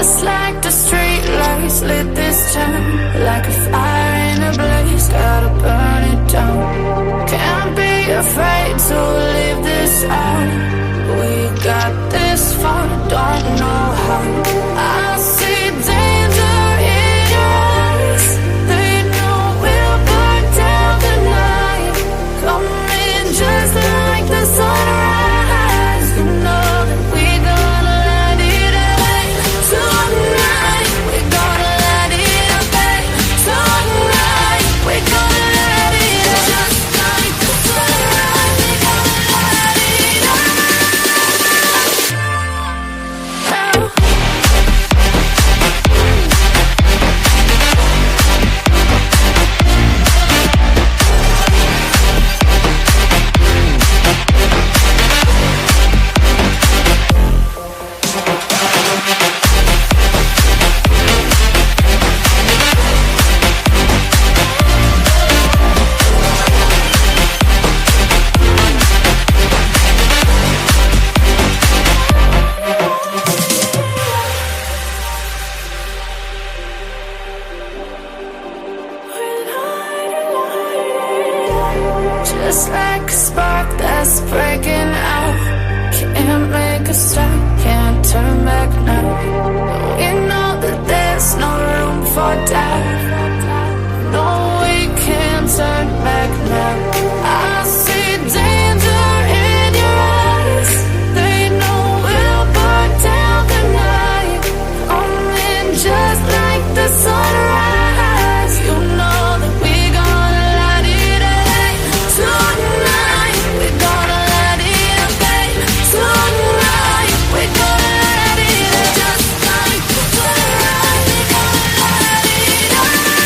Just like the street lights lit this town, like a fire in a blaze, gotta burn it down. Can't be afraid to leave this out. We got this far, don't know how. I see danger in your eyes. They know we'll burn down the night. Coming just like the sunrise. You know that we're gonna light it up tonight. We're gonna light it up tonight. We're gonna light it up just like the sunrise. We're gonna light it up now. Just like a spark that's breaking out. Can't make a stop, can't turn back now. We know that there's no room for doubt. No, we can't turn back now. I see danger in your eyes. They know we'll burn down the night. Coming just like the sunrise. You know that we're gonna light it up tonight. We're gonna light it up tonight. We're gonna light it up just like the sunrise. We're gonna light it up now.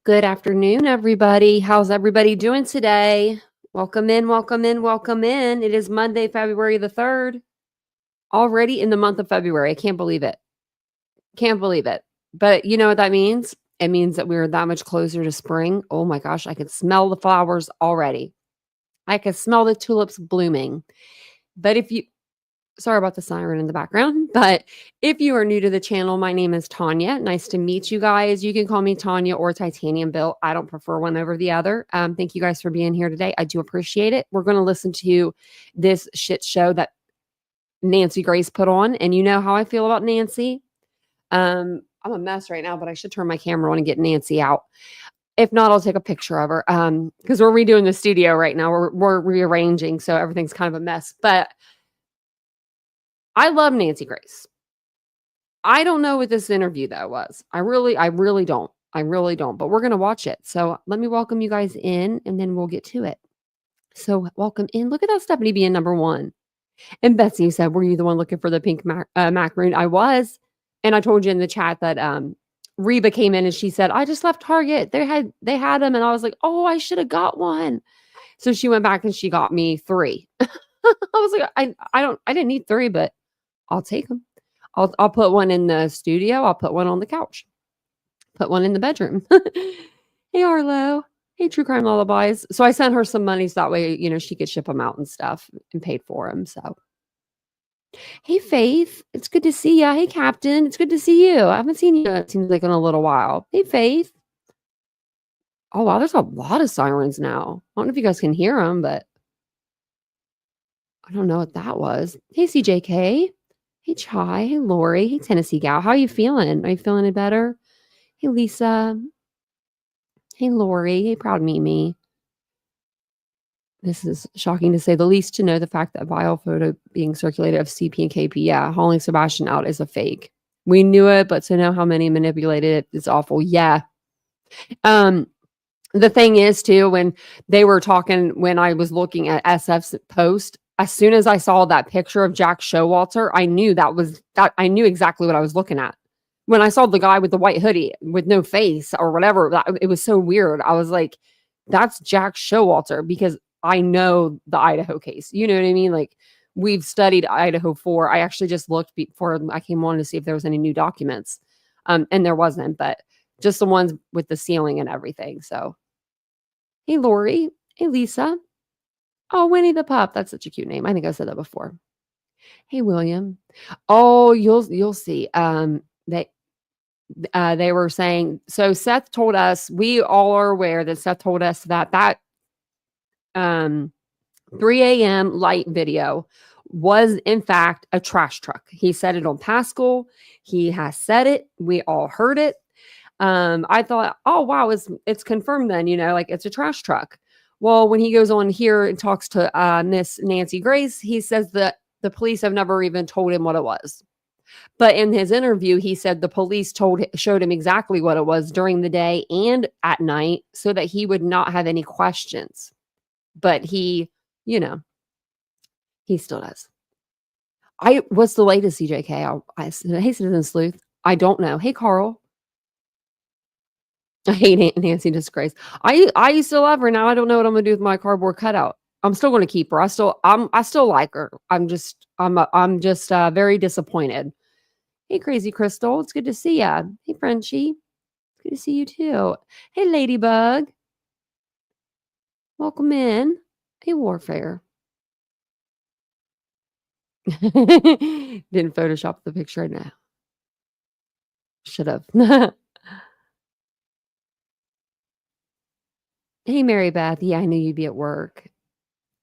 Good afternoon, everybody. How's everybody doing today? Welcome in, welcome in, welcome in. It is Monday, February the 3rd. Already in the month of February. I can't believe it. Can't believe it. But you know what that means? It means that we're that much closer to spring. Oh my gosh, I can smell the flowers already. I can smell the tulips blooming. But sorry about the siren in the background, but if you are new to the channel, my name is Tanya. Nice to meet you guys. You can call me Tanya or TitaniumBuilt. I don't prefer one over the other. Thank you guys for being here today. I do appreciate it. We're going to listen to this shit show that Nancy Grace put on, and you know how I feel about Nancy. I'm a mess right now, but I should turn my camera on and get Nancy out. If not, I'll take a picture of her because we're redoing the studio right now. We're rearranging, so everything's kind of a mess. But I love Nancy Grace. I don't know what this interview though was. I really don't. But we're going to watch it. So let me welcome you guys in and then we'll get to it. So welcome in. Look at that Stephanie being number one. And Betsy said, were you the one looking for the pink macaroon? I was. And I told you in the chat that Reba came in and she said, I just left Target. They had them. And I was like, oh, I should have got one. So she went back and she got me 3. I was like, I didn't need 3, but I'll take them. I'll put one in the studio. I'll put one on the couch. Put one in the bedroom. Hey, Arlo. Hey, True Crime Lullabies. So I sent her some money so that way, she could ship them out and stuff and paid for them. So, hey, Faith. It's good to see you. Hey, Captain. It's good to see you. I haven't seen you, it seems like, in a little while. Hey, Faith. Oh, wow. There's a lot of sirens now. I don't know if you guys can hear them, but I don't know what that was. Hey, CJK. Hey, Chai. Hey, Lori. Hey, Tennessee Gal. How are you feeling? Are you feeling any better? Hey, Lisa. Hey, Lori. Hey, proud Mimi. This is shocking to say the least to know the fact that viral photo being circulated of CP and KP, yeah, hauling Sebastian out is a fake. We knew it, but to know how many manipulated it is awful. Yeah. Um, the thing is too, when they were talking, when I was looking at SF's post, as soon as I saw that picture of Jack Showalter, I knew that I knew exactly what I was looking at. When I saw the guy with the white hoodie with no face or whatever, it was so weird. I was like, that's Jack Showalter because I know the Idaho case. You know what I mean? Like we've studied Idaho for. I actually just looked before I came on to see if there was any new documents. And there wasn't, but just the ones with the ceiling and everything. So, hey, Lori. Hey, Lisa. Oh, Winnie the Pup. That's such a cute name. I think I said that before. Hey, William. Oh, you'll see. They were saying, so Seth told us, we all are aware that Seth told us that um 3 a.m. light video was in fact a trash truck. He said it on Pascal. He has said it. We all heard it. I thought, oh wow, it's confirmed then, like it's a trash truck. Well, when he goes on here and talks to Miss Nancy Grace, he says that the police have never even told him what it was. But in his interview, he said the police showed him exactly what it was during the day and at night so that he would not have any questions. But you know, he still does. What's the latest, CJK? Hey, Citizen Sleuth. I don't know. Hey, Carl. I hate Nancy Disgrace. I used to love her. Now I don't know what I'm gonna do with my cardboard cutout. I'm still gonna keep her. I still like her. I'm just very disappointed. Hey, Crazy Crystal. It's good to see ya. Hey, Frenchie. It's good to see you too. Hey, Ladybug. Welcome in. Hey, Warfare. Didn't Photoshop the picture right now. Should have. Hey, Mary Beth. Yeah, I knew you'd be at work.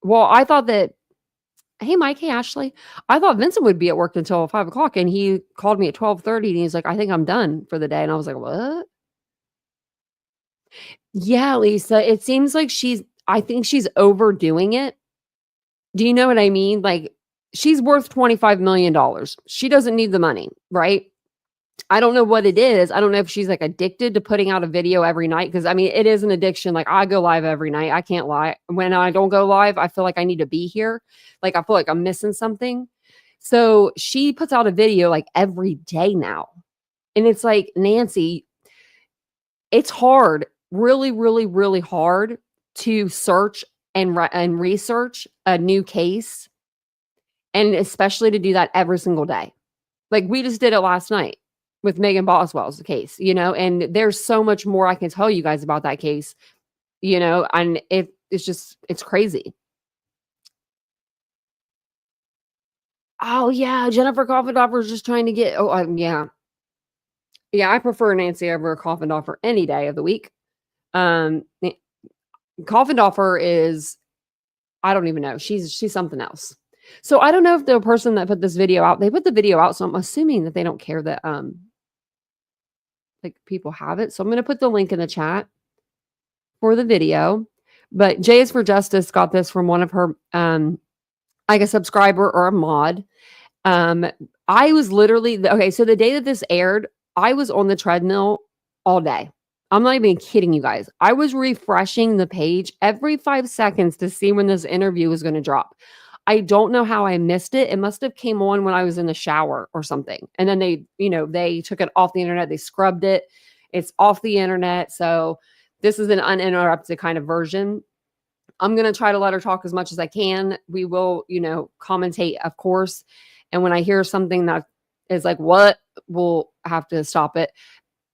Well, I thought that. Hey, Mike. Hey, Ashley. I thought Vincent would be at work until 5 o'clock, and he called me at 12:30, and he's like, "I think I'm done for the day." And I was like, "What?" Yeah, Lisa. It seems like I think she's overdoing it. Do you know what I mean? Like, she's worth $25 million. She doesn't need the money, right? I don't know what it is. I don't know if she's like addicted to putting out a video every night. Cause I mean, it is an addiction. Like I go live every night. I can't lie. When I don't go live, I feel like I need to be here. Like I feel like I'm missing something. So she puts out a video like every day now. And it's like, Nancy, it's hard, really, really, really hard to search and research a new case. And especially to do that every single day. Like we just did it last night with Megan Boswell's case, and there's so much more I can tell you guys about that case, and it's crazy. Oh yeah, Jennifer Coffindoffer is just trying to get. Oh yeah, I prefer Nancy over Coffindoffer any day of the week. Coffindoffer is, I don't even know. She's something else. So I don't know if the person that put this video out, they put the video out, so I'm assuming that they don't care that like people have it. So I'm going to put the link in the chat for the video. But J is for Justice got this from one of her like a subscriber or a mod. I was literally okay, so the day that this aired, I was on the treadmill all day. I'm not even kidding you guys. I was refreshing the page every 5 seconds to see when this interview was going to drop. I don't know how I missed it. It must have came on when I was in the shower or something. And then they took it off the internet. They scrubbed it. It's off the internet. So this is an uninterrupted kind of version. I'm going to try to let her talk as much as I can. We will, commentate, of course. And when I hear something that is like, what, we'll have to stop it.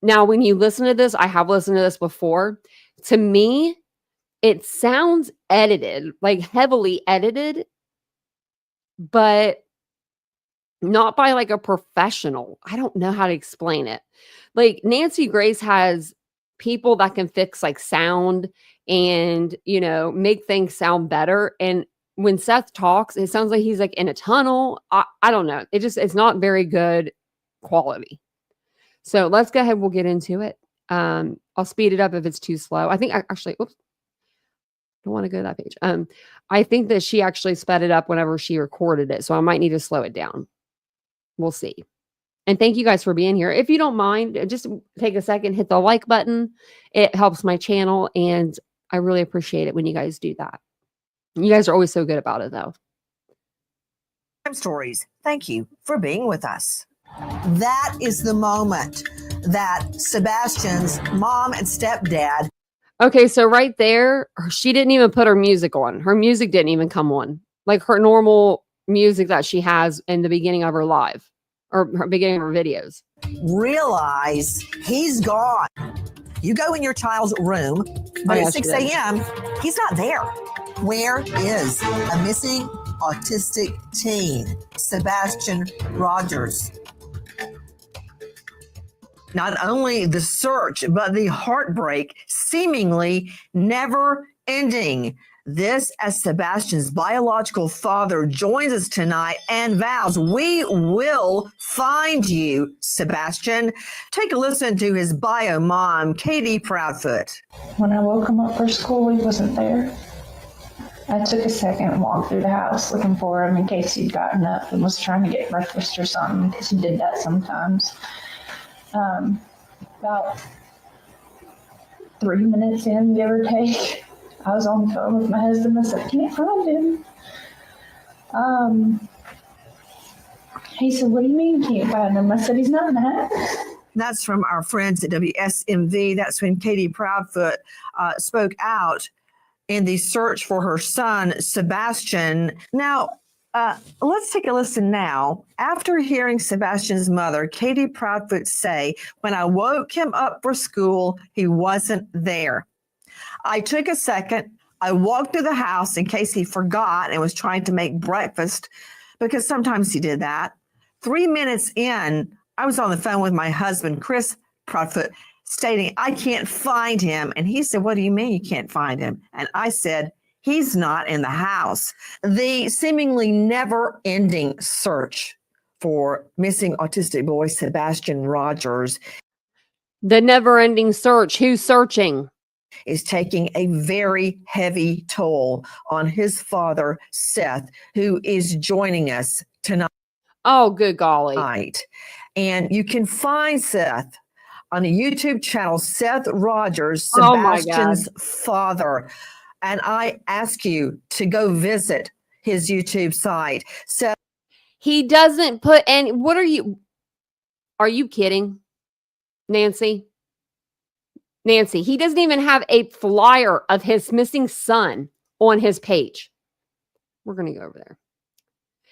Now, when you listen to this, I have listened to this before. To me, it sounds edited, like heavily edited, but not by like a professional. I don't know how to explain it. Like Nancy Grace has people that can fix like sound and, make things sound better. And when Seth talks, it sounds like he's like in a tunnel. I don't know. It's not very good quality. So let's go ahead. We'll get into it. I'll speed it up if it's too slow. I think actually, oops, don't want to go to that page. I think that she actually sped it up whenever she recorded it. So I might need to slow it down. We'll see. And thank you guys for being here. If you don't mind, just take a second, hit the like button. It helps my channel. And I really appreciate it when you guys do that. You guys are always so good about it, though. Stories. Thank you for being with us. That is the moment that Sebastian's mom and stepdad. Okay, so right there, she didn't even put her music on. Her music didn't even come on. Like her normal music that she has in the beginning of her live or her beginning of her videos. Realize he's gone. You go in your child's room, but at 6 a.m., he's not there. Where is a missing autistic teen, Sebastian Rogers? Not only the search, but the heartbreak seemingly never ending. This as Sebastian's biological father joins us tonight and vows, we will find you, Sebastian. Take a listen to his bio mom, Katie Proudfoot. When I woke him up for school, he wasn't there. I took a second and walked through the house looking for him in case he'd gotten up and was trying to get breakfast or something, because he did that sometimes. About 3 minutes in, give or take, I was on the phone with my husband. I said, I can't find him. He said, what do you mean you can't find him? I said, he's not in the house. That's from our friends at WSMV. That's when Katie Proudfoot spoke out in the search for her son, Sebastian. Now, let's take a listen now. After hearing Sebastian's mother, Katie Proudfoot, say, when I woke him up for school, he wasn't there. I took a second. I walked through the house in case he forgot and was trying to make breakfast, because sometimes he did that. 3 minutes in, I was on the phone with my husband, Chris Proudfoot, stating, I can't find him. And he said, what do you mean you can't find him? And I said, he's not in the house. The seemingly never-ending search for missing autistic boy Sebastian Rogers. The never-ending search. Who's searching? Is taking a very heavy toll on his father, Seth, who is joining us tonight. Oh, good golly. And you can find Seth on a YouTube channel, Seth Rogers, Sebastian's father. And I ask you to go visit his YouTube site. Seth. He doesn't put any, are you kidding, Nancy? Nancy, he doesn't even have a flyer of his missing son on his page. We're going to go over there.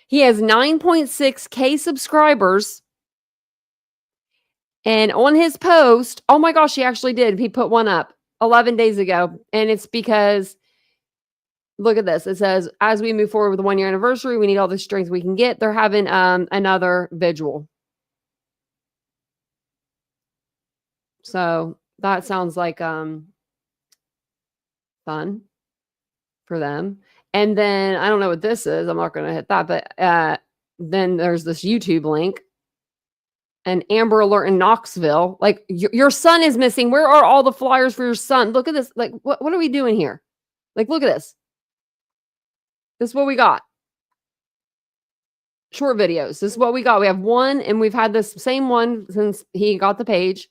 He has 9.6K subscribers. And on his post, oh my gosh, he actually did. He put one up 11 days ago. And it's because, look at this. It says, as we move forward with the 1 year anniversary, we need all the strength we can get. They're having another vigil. So that sounds like fun for them. And then I don't know what this is. I'm not going to hit that. But then there's this YouTube link. An Amber Alert in Knoxville. Like, your son is missing. Where are all the flyers for your son? Look at this. Like, what are we doing here? Like, look at this. This is what we got. Short videos. This is what we got. We have one, and we've had this same one since he got the page.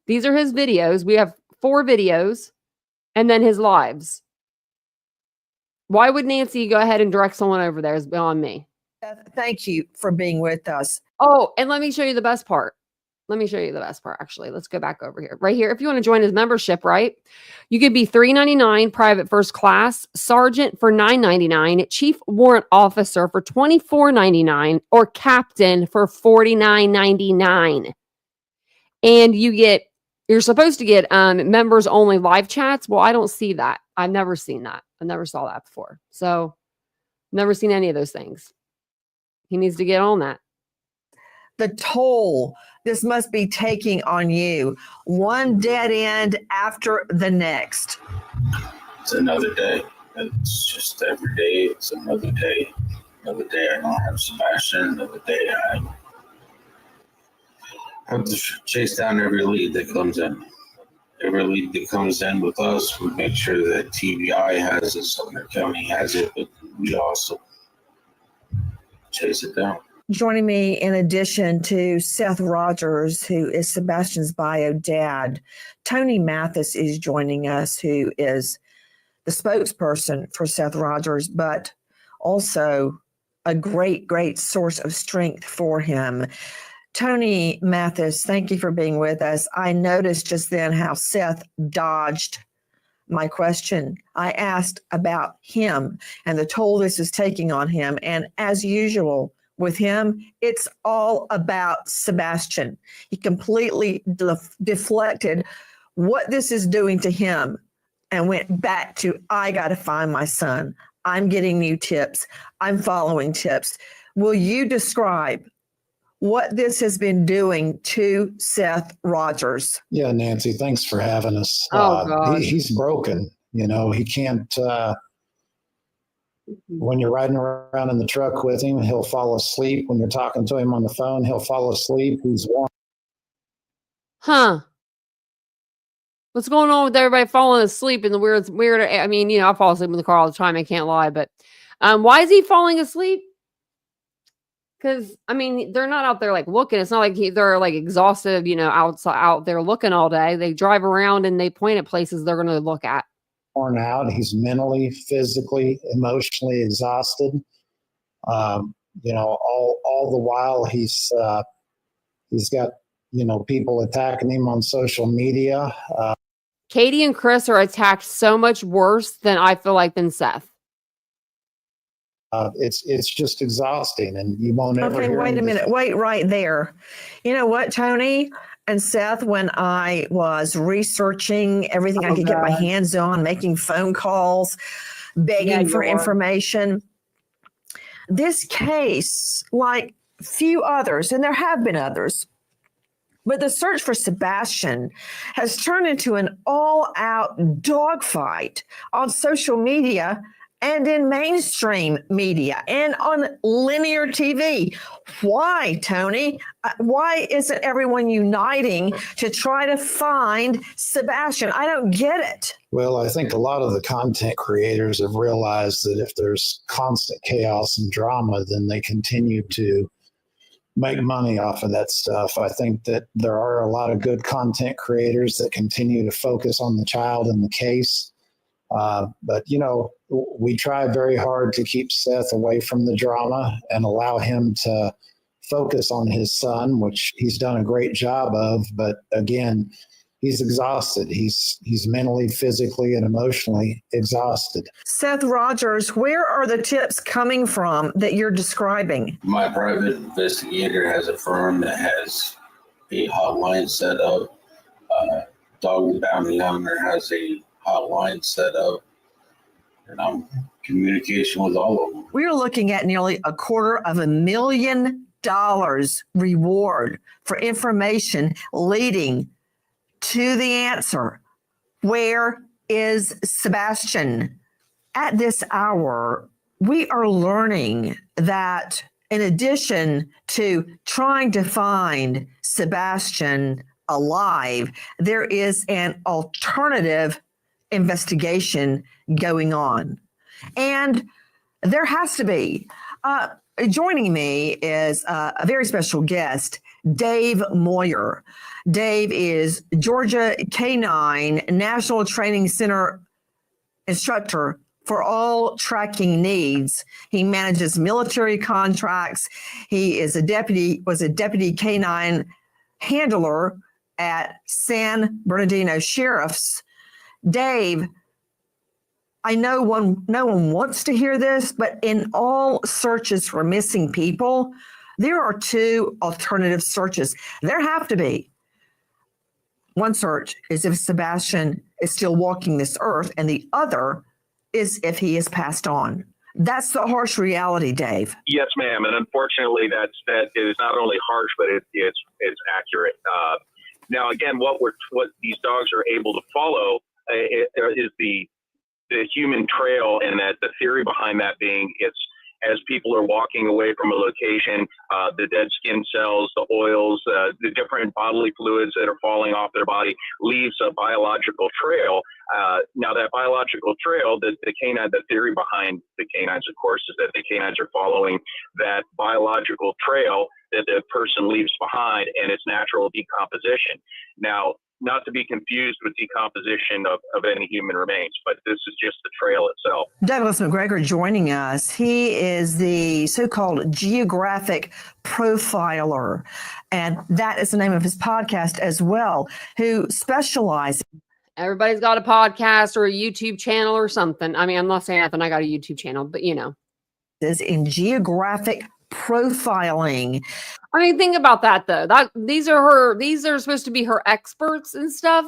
These are his videos. We have 4 videos, and then his lives. Why would Nancy go ahead and direct someone over there is beyond me. Thank you for being with us. Oh, and let me show you the best part. Actually. Let's go back over here. Right here. If you want to join his membership, right? You could be $3.99 private first class, sergeant for $9.99, chief warrant officer for $24.99, or captain for $49.99. And you're supposed to get members only live chats. Well, I don't see that. I've never seen that. I never saw that before. So never seen any of those things. He needs to get on that. The toll this must be taking on you, one dead end after the next. It's another day. It's just every day. It's another day. Another day I don't have Sebastian. Another day I have to chase down every lead that comes in. every lead that comes in with us, we make sure that TBI has it, Sumner County has it, but we also chase it down. Joining me, in addition to Seth Rogers, who is Sebastian's bio dad, Tony Mathis is joining us, who is the spokesperson for Seth Rogers, but also a great, great source of strength for him. Tony Mathis, thank you for being with us. I noticed just then how Seth dodged my question. I asked about him and the toll this is taking on him. And as usual with him, it's all about Sebastian. He completely deflected what this is doing to him and went back to, I got to find my son. I'm getting new tips. I'm following tips. Will you describe what this has been doing to Seth Rogers? Yeah, Nancy, thanks for having us. Oh, God. He's broken. You know, he can't, when you're riding around in the truck with him, he'll fall asleep. When you're talking to him on the phone, he'll fall asleep. He's warm. Huh. What's going on with everybody falling asleep in the weird? I mean, you know, I fall asleep in the car all the time. I can't lie, but why is he falling asleep? Because I mean, they're not out there like looking. It's not like they're like exhausted, you know, out there looking all day. They drive around and they point at places they're going to look at. Worn out. He's mentally, physically, emotionally exhausted. You know, all the while he's got, you know, people attacking him on social media. Katie and Chris are attacked so much worse than I feel like than Seth. It's just exhausting, and you won't ever. Okay, wait a minute. Wait right there. You know what, Tony and Seth, when I was researching everything I could get my hands on, making phone calls, begging for information, this case, like few others, and there have been others, but the search for Sebastian has turned into an all-out dogfight on social media and in mainstream media and on linear TV. Why, Tony? Why isn't everyone uniting to try to find Sebastian? I don't get it. Well, I think a lot of the content creators have realized that if there's constant chaos and drama, then they continue to make money off of that stuff. I think that there are a lot of good content creators that continue to focus on the child and the case. But, you know, we try very hard to keep Seth away from the drama and allow him to focus on his son, which he's done a great job of. But again, he's exhausted. He's mentally, physically, and emotionally exhausted. Seth Rogers, where are the tips coming from that you're describing? My private investigator has a firm that has a hotline set up. Dog Bounty Hunter has a hotline set up, and I'm in communication with all of them. We're looking at nearly $250,000 reward for information leading to the answer. Where is Sebastian? At this hour, we are learning that in addition to trying to find Sebastian alive, there is an alternative investigation going on. And there has to be. Joining me is a very special guest, Dave Moyer. Dave is Georgia K-9 National Training Center instructor for all tracking needs. He manages military contracts. He is was a deputy K-9 handler at San Bernardino Sheriff's. Dave, I know no one wants to hear this, but in all searches for missing people, there are two alternative searches. There have to be. One search is if Sebastian is still walking this earth, and the other is if he has passed on. That's the harsh reality, Dave. Yes, ma'am. And unfortunately, that is not only harsh, but it's accurate. Now, again, what these dogs are able to follow is the human trail, and that the theory behind that being it's as people are walking away from a location, the dead skin cells, the oils, the different bodily fluids that are falling off their body leaves a biological trail. Now that biological trail, the theory behind the canines, of course, is that the canines are following that biological trail that the person leaves behind and its natural decomposition. Now, not to be confused with decomposition of any human remains, but this is just the trail itself. Douglas McGregor joining us. He is the so-called geographic profiler, and that is the name of his podcast as well, who specializes. Everybody's got a podcast or a YouTube channel or something. I mean, I'm not saying nothing. I got a YouTube channel, but you know. In geographic profiling. I mean, think about that though. These are supposed to be her experts and stuff.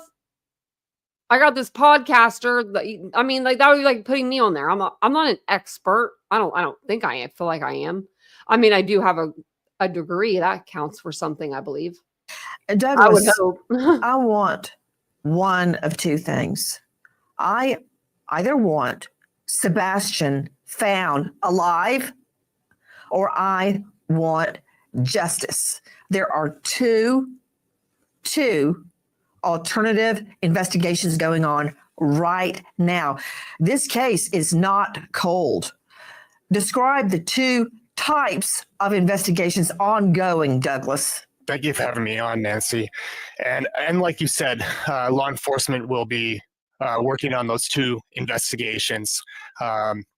I got this podcaster. I mean, like that would be like putting me on there. I'm not an expert. I don't think I am. Feel like I am. I mean, I do have a degree that counts for something, I believe. Douglas, I would hope. I want one of two things. I either want Sebastian found alive, or I want justice. There are two alternative investigations going on right now. This case is not cold. Describe the two types of investigations ongoing, Douglas. Thank you for having me on, Nancy. And like you said, law enforcement will be working on those two investigations,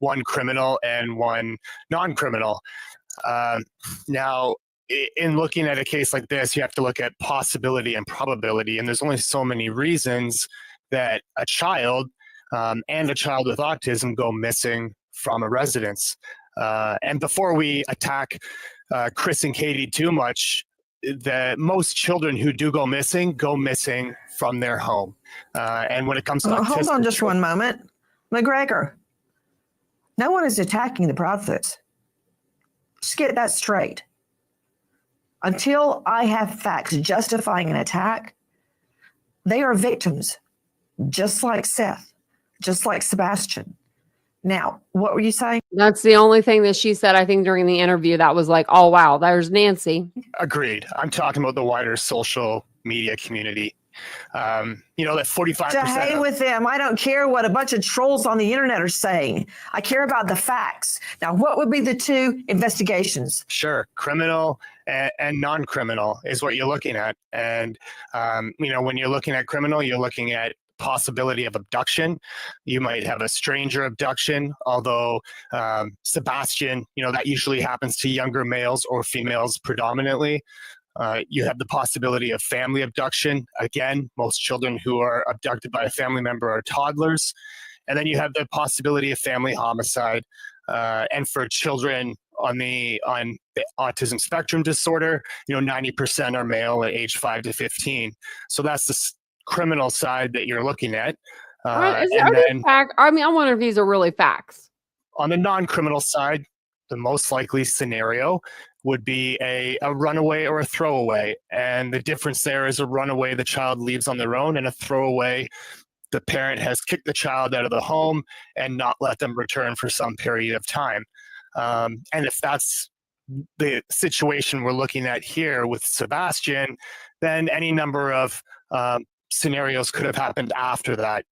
one criminal and one non-criminal. Now, in looking at a case like this, you have to look at possibility and probability, and there's only so many reasons that a child and a child with autism go missing from a residence. And before we attack Chris and Katie too much, most children who do go missing from their home. And when it comes to hold on just one moment. McGregor, no one is attacking the Proudfoots. Just get that straight. Until I have facts justifying an attack, they are victims, just like Seth, just like Sebastian. Now, what were you saying? That's the only thing that she said, I think, during the interview that was like, oh, wow, there's Nancy. Agreed. I'm talking about the wider social media community. That 45%. To hang with them. I don't care what a bunch of trolls on the internet are saying. I care about the facts. Now, what would be the two investigations? Sure. Criminal and non-criminal is what you're looking at. And, when you're looking at criminal, you're looking at possibility of abduction. You might have a stranger abduction, although Sebastian, that usually happens to younger males or females predominantly. You have the possibility of family abduction. Again, most children who are abducted by a family member are toddlers. And then you have the possibility of family homicide. And for children on the autism spectrum disorder, 90% are male at age 5 to 15. So that's the criminal side that you're looking at. I wonder if these are really facts. On the non-criminal side, the most likely scenario would be a runaway or a throwaway. And the difference there is a runaway, the child leaves on their own, and a throwaway, the parent has kicked the child out of the home and not let them return for some period of time. And if that's the situation we're looking at here with Sebastian, then any number of scenarios could have happened after that.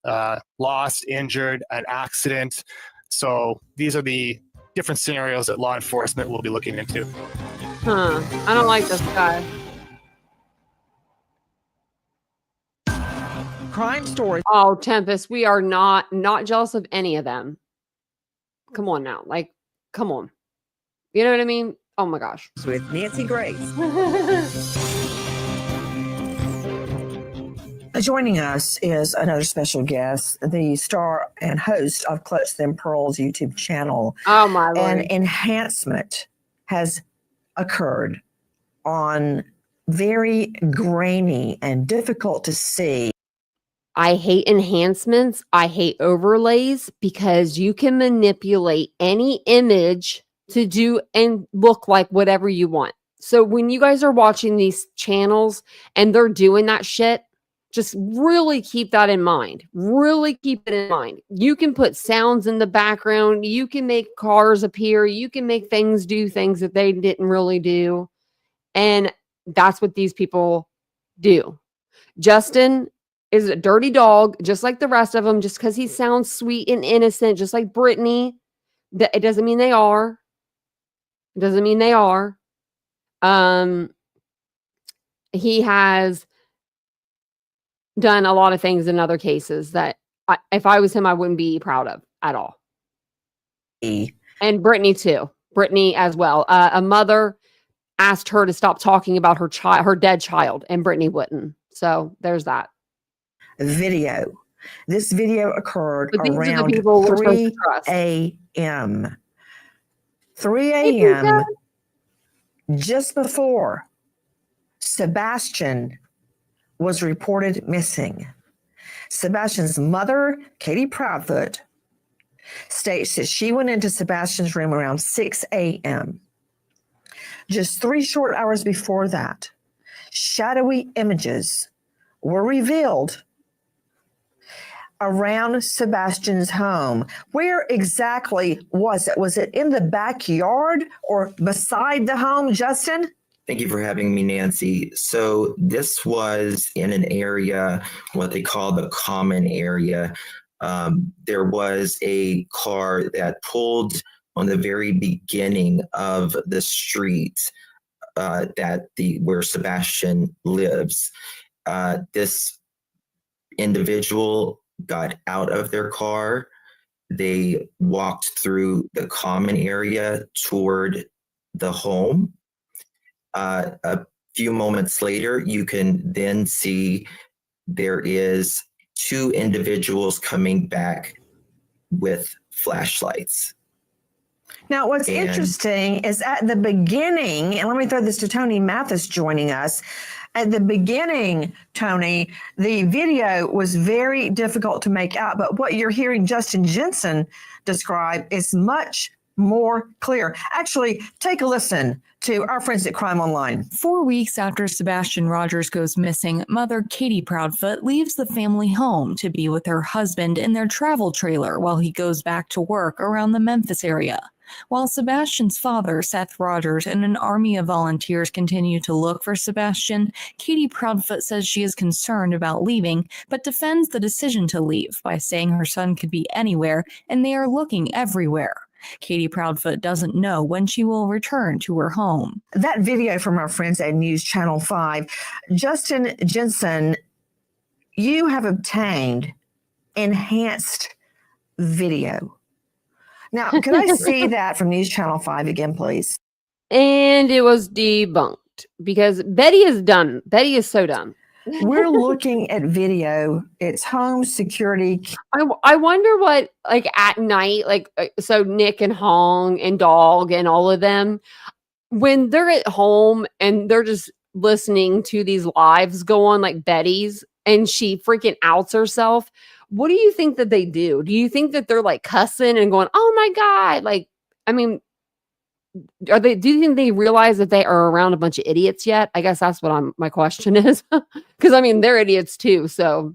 Lost, injured, an accident. So these are the different scenarios that law enforcement will be looking into. I don't like this guy. Crime stories. Oh, Tempest, we are not jealous of any of them. Come on now. Like, come on. You know what I mean? Oh my gosh. With Nancy Grace. Joining us is another special guest, the star and host of Clutch Them Pearls YouTube channel. Oh my Lord. An enhancement has occurred on very grainy and difficult to see. I hate enhancements. I hate overlays because you can manipulate any image to do and look like whatever you want. So when you guys are watching these channels and they're doing that shit, Just really keep that in mind. Really keep it in mind. You can put sounds in the background. You can make cars appear. You can make things do things that they didn't really do. And that's what these people do. Justin is a dirty dog, just like the rest of them, just because he sounds sweet and innocent, just like Brittany. It doesn't mean they are. It doesn't mean they are. He has done a lot of things in other cases that if I was him, I wouldn't be proud of at all. And Brittany too. Brittany as well. A mother asked her to stop talking about her dead child, and Brittany wouldn't. So there's that. Video. This video occurred But these are the around people we're supposed to 3 trust. a.m. 3 a.m. just before Sebastian was reported missing. Sebastian's mother, Katie Proudfoot, states that she went into Sebastian's room around 6 a.m. Just 3 short hours before that, shadowy images were revealed around Sebastian's home. Where exactly was it? Was it in the backyard or beside the home, Justin? Thank you for having me, Nancy. So this was in an area, what they call the common area. There was a car that pulled on the very beginning of the street where Sebastian lives. This individual got out of their car. They walked through the common area toward the home. A few moments later, you can then see there is 2 individuals coming back with flashlights. Now, what's interesting is at the beginning, and let me throw this to Tony Mathis joining us. At the beginning, Tony, the video was very difficult to make out, but what you're hearing Justin Jensen describe is much more clear. Actually, take a listen to our friends at Crime Online. 4 weeks after Sebastian Rogers goes missing, mother Katie Proudfoot leaves the family home to be with her husband in their travel trailer while he goes back to work around the Memphis area. While Sebastian's father, Seth Rogers, and an army of volunteers continue to look for Sebastian, Katie Proudfoot says she is concerned about leaving, but defends the decision to leave by saying her son could be anywhere and they are looking everywhere. Katie Proudfoot doesn't know when she will return to her home. That video from our friends at News Channel 5. Justin Jensen, you have obtained enhanced video. Now, can I see that from News Channel 5 again, please? And it was debunked because Betty is done. Betty is so done. We're looking at video. It's home security. I wonder what, like at night, like, so Nick and Hong and Dog and all of them, when they're at home and they're just listening to these lives go on like Betty's and she freaking outs herself. What do you think that they do? Do you think that they're like cussing and going, oh my God? Like, I mean, do you think they realize that they are around a bunch of idiots yet? I guess that's what my question is. Because I mean, they're idiots too. So,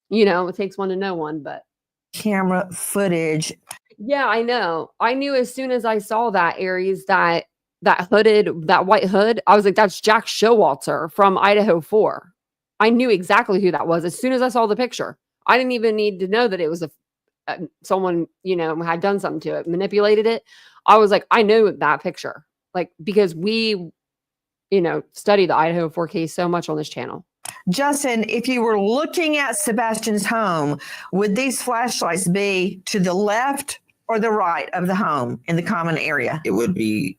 you know, it takes one to know one, but. Camera footage. Yeah, I know. I knew as soon as I saw that, Aries, that white hood, I was like, that's Jack Showalter from Idaho 4. I knew exactly who that was as soon as I saw the picture. I didn't even need to know that it was someone, you know, had done something to it, manipulated it. I was like, I know that picture, like, because we, you know, study the Idaho 4 case so much on this channel. Justin, if you were looking at Sebastian's home, would these flashlights be to the left or the right of the home in the common area? It would be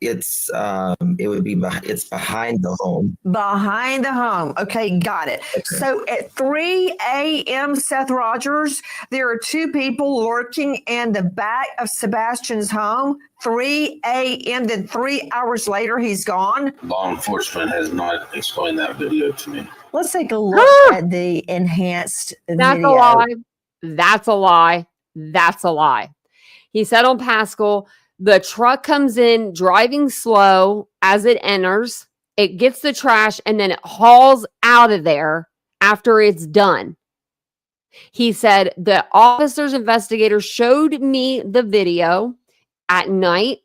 It's behind the home. Behind the home. Okay, got it. Okay. So at 3 a.m., Seth Rogers, there are 2 people lurking in the back of Sebastian's home. 3 a.m., then 3 hours later, he's gone. Law enforcement has not explained that video to me. Let's take a look at the enhanced That's video. a lie. That's a lie. That's a lie. He said on Pascal, the truck comes in driving slow as it enters. It gets the trash and then it hauls out of there after it's done. He said the investigators showed me the video at night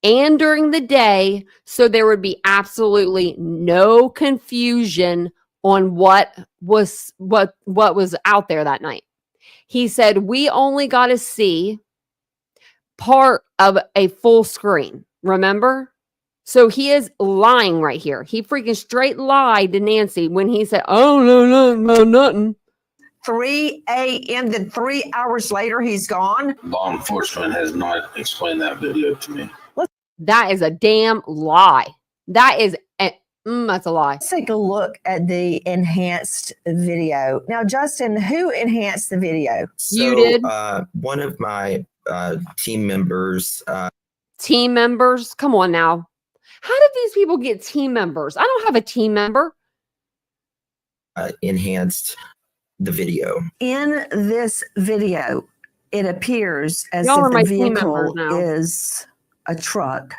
and during the day, so there would be absolutely no confusion on what was out there that night. He said we only got to see part of a full screen, remember? So he is lying right here. He freaking straight lied to Nancy when he said, oh, no, nothing. 3 a.m. Then 3 hours later, he's gone. Law enforcement has not explained that video to me. That is a damn lie. That's a lie. Let's take a look at the enhanced video. Now, Justin, who enhanced the video? You did. One of my team members. Team members? Come on now. How did these people get team members? I don't have a team member. Enhanced the video. In this video, it appears as Y'all if are my the team members vehicle now. is a truck.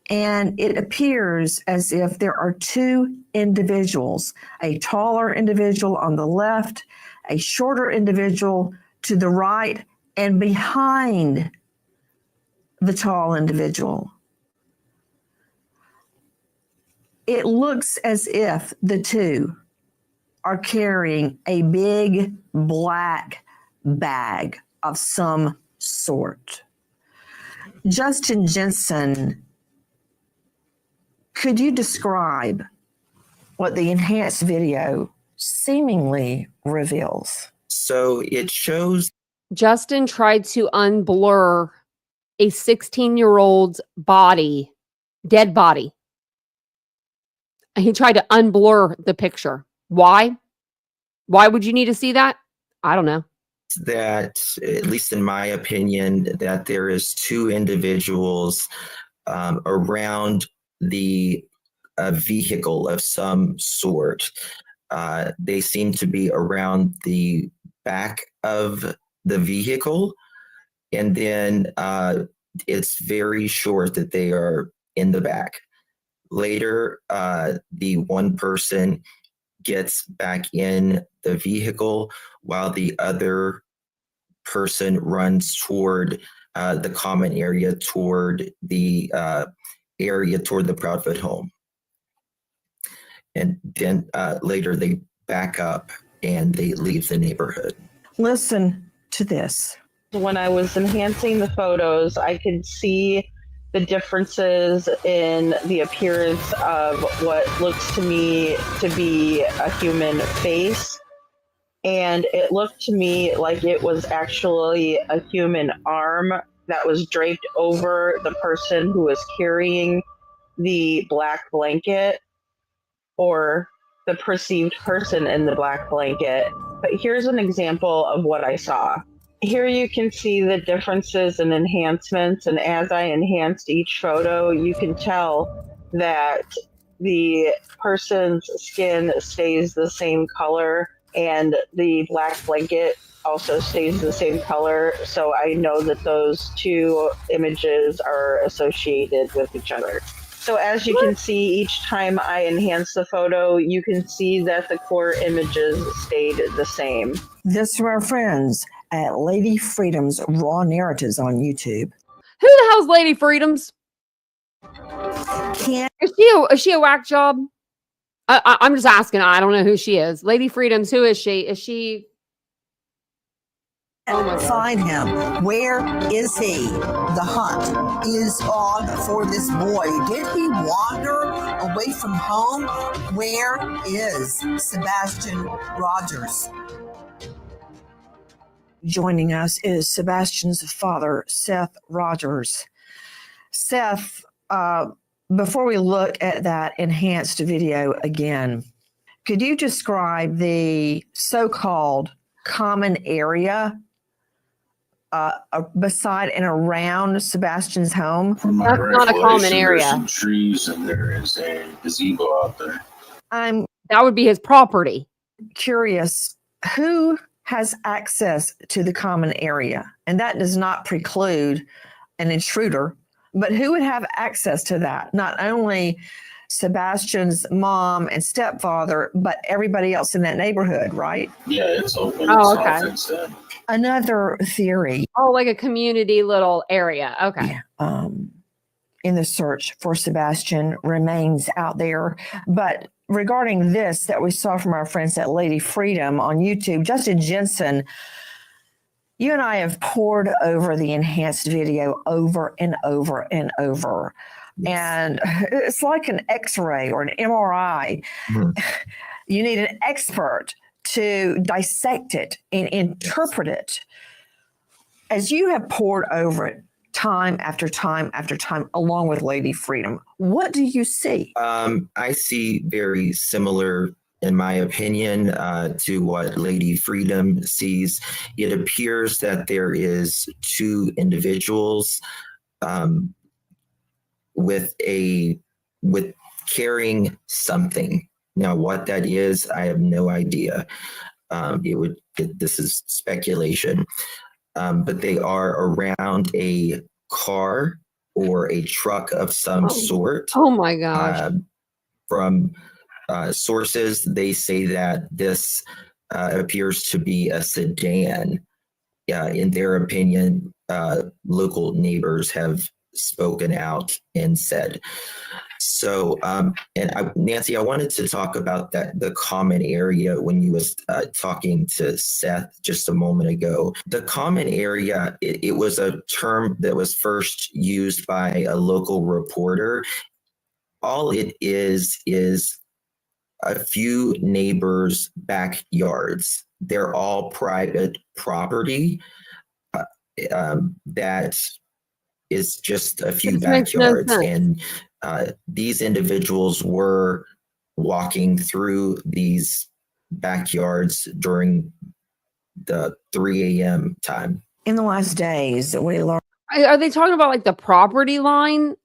And it appears as if there are two individuals, a taller individual on the left, a shorter individual to the right, and behind the tall individual. It looks as if the two are carrying a big black bag of some sort. Justin Jensen, could you describe what the enhanced video seemingly reveals? So it shows. Justin tried to unblur a 16-year-old's body, dead body. He tried to unblur the picture. Why? Why would you need to see that? I don't know. That, at least in my opinion, that there is two individuals around the vehicle of some sort. They seem to be around the back of the vehicle, and then it's very short that they are in the back. Later, the one person gets back in the vehicle while the other person runs toward the common area, toward the area toward the Proudfoot home. And then later they back up and they leave the neighborhood. Listen to this. When I was enhancing the photos, I could see the differences in the appearance of what looks to me to be a human face. And it looked to me like it was actually a human arm that was draped over the person who was carrying the black blanket, or the perceived person in the black blanket. But here's an example of what I saw. Here you can see the differences and enhancements, and as I enhanced each photo, you can tell that the person's skin stays the same color and the black blanket also stays the same color. So I know that those two images are associated with each other. So as you can see, each time I enhance the photo, you can see that the core images stayed the same. This from our friends at Lady Freedom's Raw Narratives on YouTube. Who the hell's Lady Freedoms? Can't Is she a whack job? I'm just asking. I don't know who she is. Lady Freedoms, who is she? Is she... Oh my God. find him. Where is he? The hunt is on for this boy. Did he wander away from home? Where is Sebastian Rogers? Joining us is Sebastian's father, Seth Rogers. Seth, before we look at that enhanced video again, could you describe the so-called common area beside and around Sebastian's home? That's not a common area. There's some trees and there is a gazebo out there. I'm That would be his property. curious, who has access to the common area? And that does not preclude an intruder, but who would have access to that? Not only Sebastian's mom and stepfather, but everybody else in that neighborhood, right? Yeah, it's open. Oh, It's okay. not fenced in. Another theory Oh, like a community little area. Okay. in the search for Sebastian remains out there. But regarding this that we saw from our friends at Lady Freedom on YouTube, Justin Jensen, you and I have poured over the enhanced video over and over and over. And it's like an X-ray or an MRI. You need an expert to dissect it and interpret it. As you have poured over it time after time after time, along with Lady Freedom, what do you see? I see very similar, in my opinion, to what Lady Freedom sees. It appears that there is two individuals with carrying something. Now, what that is, I have no idea. This is speculation, but they are around a car or a truck of some sort. Oh my gosh. From sources, they say that this appears to be a sedan. In their opinion, local neighbors have spoken out and said. So, Nancy, I wanted to talk about the common area when you was talking to Seth just a moment ago. The common area, it was a term that was first used by a local reporter. All it is a few neighbors' backyards. They're all private property that is just a few backyards. And these individuals were walking through these backyards during the 3 a.m. time. In the last days, we learned. Are they talking about like the property line?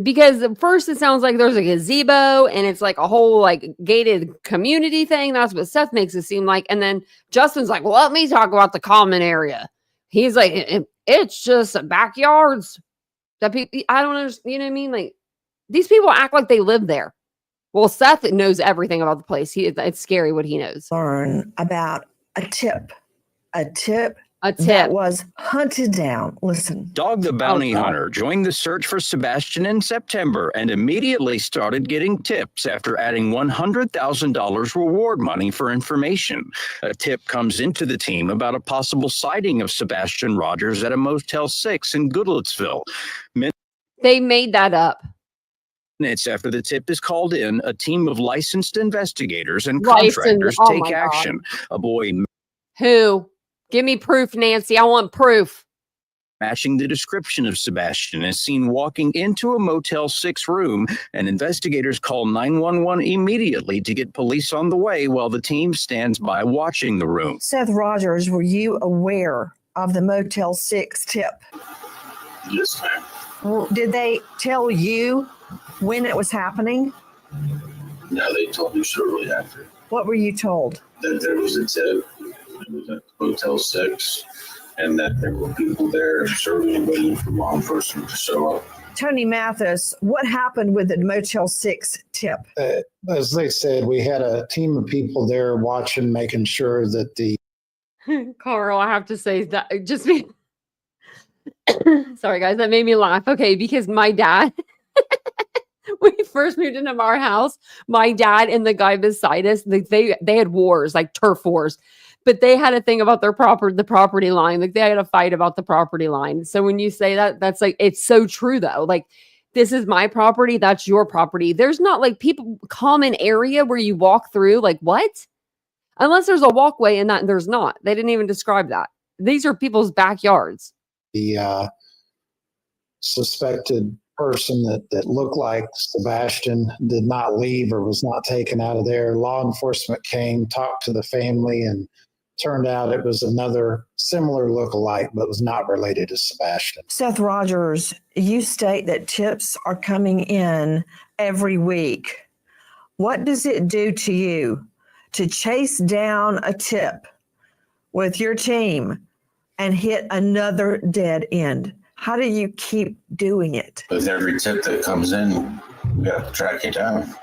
Because at first it sounds like there's a gazebo and it's like a whole like gated community thing. That's what Seth makes it seem like. And then Justin's like, well, let me talk about the common area. He's like, it's just backyards that people, I don't understand. You know what I mean? Like these people act like they live there. Well, Seth knows everything about the place. It's scary what he knows. Learn about a tip that was hunted down. Listen. Dog the Bounty Hunter joined the search for Sebastian in September and immediately started getting tips after adding $100,000 reward money for information. A tip comes into the team about a possible sighting of Sebastian Rogers at a Motel 6 in Goodlettsville. They made that up. Minutes after the tip is called in, a team of licensed investigators and contractors take action. A boy. Who? Give me proof, Nancy. I want proof. Matching the description of Sebastian is seen walking into a Motel 6 room, and investigators call 911 immediately to get police on the way while the team stands by watching the room. Seth Rogers, were you aware of the Motel 6 tip? Yes, ma'am. Did they tell you when it was happening? No, they told me shortly after. What were you told? That there was a tip. It was at Motel 6, and that there were people there serving, waiting for law enforcement to show up. Tony Mathis, what happened with the Motel 6 tip? As they said, we had a team of people there watching, making sure that the... Carl, I have to say that just me. Sorry, guys, that made me laugh. Okay, because my dad... when we first moved into our house, my dad and the guy beside us, they had wars, like turf wars. But they had a thing about the property line. Like they had a fight about the property line. So when you say that, that's like, it's so true though. Like this is my property. That's your property. There's not like common area where you walk through. Like what? Unless there's a walkway and that there's not. They didn't even describe that. These are people's backyards. The suspected person that looked like Sebastian did not leave or was not taken out of there. Law enforcement came, talked to the family, and turned out it was another similar look-alike, but was not related to Sebastian. Seth Rogers, you state that tips are coming in every week. What does it do to you to chase down a tip with your team and hit another dead end? How do you keep doing it? With every tip that comes in, We got to track it down.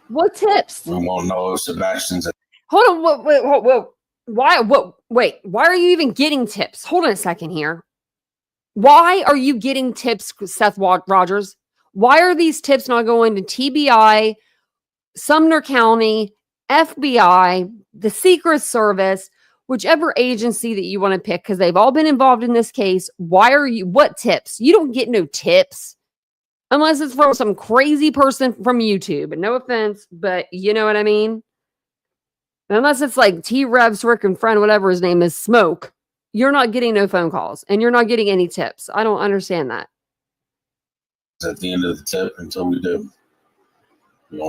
What tips? We won't know if Sebastian's. Hold on. Whoa. Why? Wait. Why are you even getting tips? Hold on a second here. Why are you getting tips, Seth Rogers? Why are these tips not going to TBI, Sumner County, FBI, the Secret Service, whichever agency that you want to pick, because they've all been involved in this case? What tips? You don't get no tips unless it's from some crazy person from YouTube. No offense, but you know what I mean? Unless it's like T-Rev's freaking friend, whatever his name is, Smoke, you're not getting no phone calls and you're not getting any tips. I don't understand that. At the end of the tip until we do. The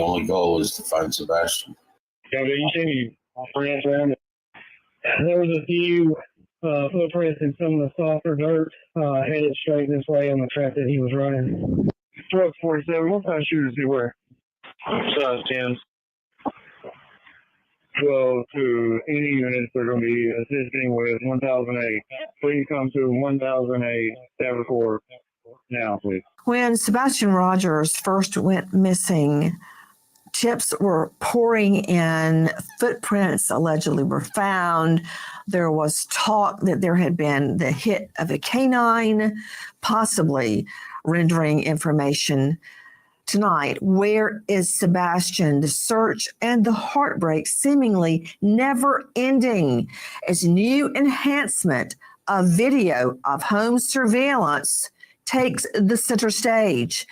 only goal is to find Sebastian. Yeah, but you see footprints around it. There was a few footprints in some of the softer dirt headed straight this way on the track that he was running. Truck 47, what kind of shooters do you wear? Size 10. Well, to any units they're going to be assisting with 1008. Please come to 1008 Evercore now, please. When Sebastian Rogers first went missing, tips were pouring in. Footprints allegedly were found. There was talk that there had been the hit of a canine, possibly rendering information. Tonight, where is Sebastian? The search and the heartbreak seemingly never ending as new enhancement of video of home surveillance takes the center stage.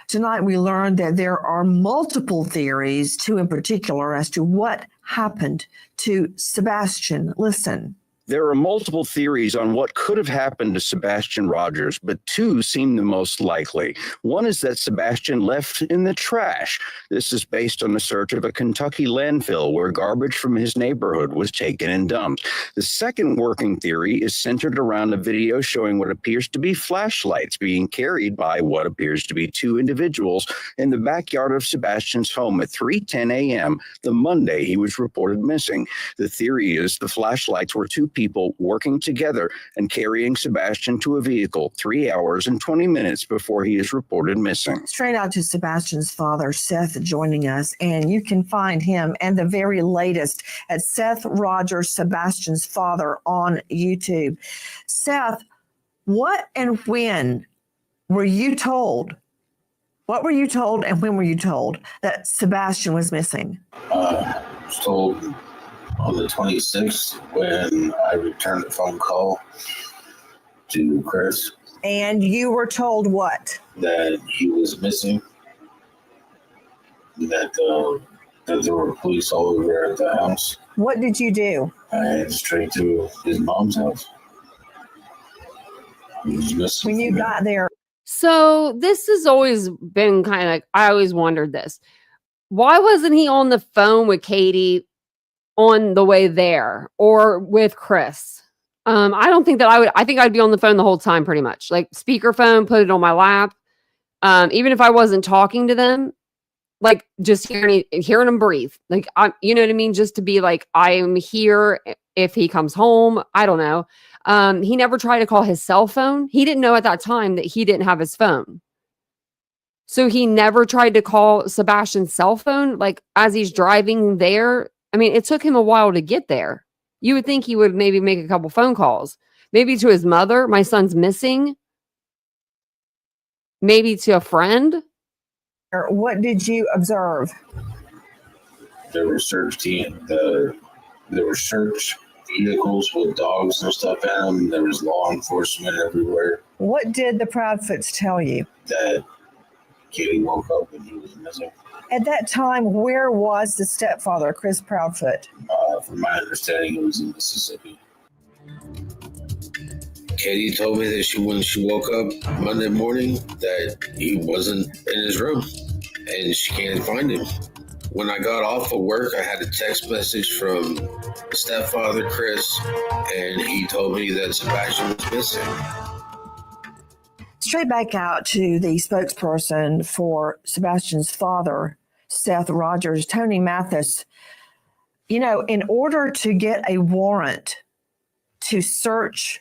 Tonight, we learned that there are multiple theories, two in particular, as to what happened to Sebastian. Listen. There are multiple theories on what could have happened to Sebastian Rogers, but two seem the most likely. One is that Sebastian left in the trash. This is based on the search of a Kentucky landfill where garbage from his neighborhood was taken and dumped. The second working theory is centered around a video showing what appears to be flashlights being carried by what appears to be two individuals in the backyard of Sebastian's home at 3:10 a.m. the Monday he was reported missing. The theory is the flashlights were two people working together and carrying Sebastian to a vehicle 3 hours and 20 minutes before he is reported missing. Straight out to Sebastian's father, Seth, joining us, and you can find him and the very latest at Seth Rogers, Sebastian's father, on YouTube. Seth, what and when were you told? What were you told and when were you told that Sebastian was missing? I was told on the 26th when I returned a phone call to Chris. And you were told what? That he was missing. That there were police all over at the house. What did you do? I headed straight to his mom's house. He was missing. When you got there. So this has always been kind of, I always wondered this. Why wasn't he on the phone with Katie on the way there or with Chris? I don't think that I think I'd be on the phone the whole time pretty much. Like speakerphone, put it on my lap. Even if I wasn't talking to them, like just hearing them breathe. Like, you know what I mean? Just to be like, I am here if he comes home. I don't know. He never tried to call his cell phone. He didn't know at that time that he didn't have his phone. So he never tried to call Sebastian's cell phone, like as he's driving there. I mean, it took him a while to get there. You would think he would maybe make a couple phone calls, maybe to his mother, my son's missing, maybe to a friend. What did you observe? There were search vehicles with dogs and stuff in them. There was law enforcement everywhere. What did the Proudfoots tell you? That Katie woke up and he was missing. At that time, where was the stepfather, Chris Proudfoot? From my understanding, it was in Mississippi. Katie told me that when she woke up Monday morning that he wasn't in his room and she can't find him. When I got off of work, I had a text message from stepfather Chris, and he told me that Sebastian was missing. Straight back out to the spokesperson for Sebastian's father, Seth Rogers, Tony Mathis. You know, in order to get a warrant to search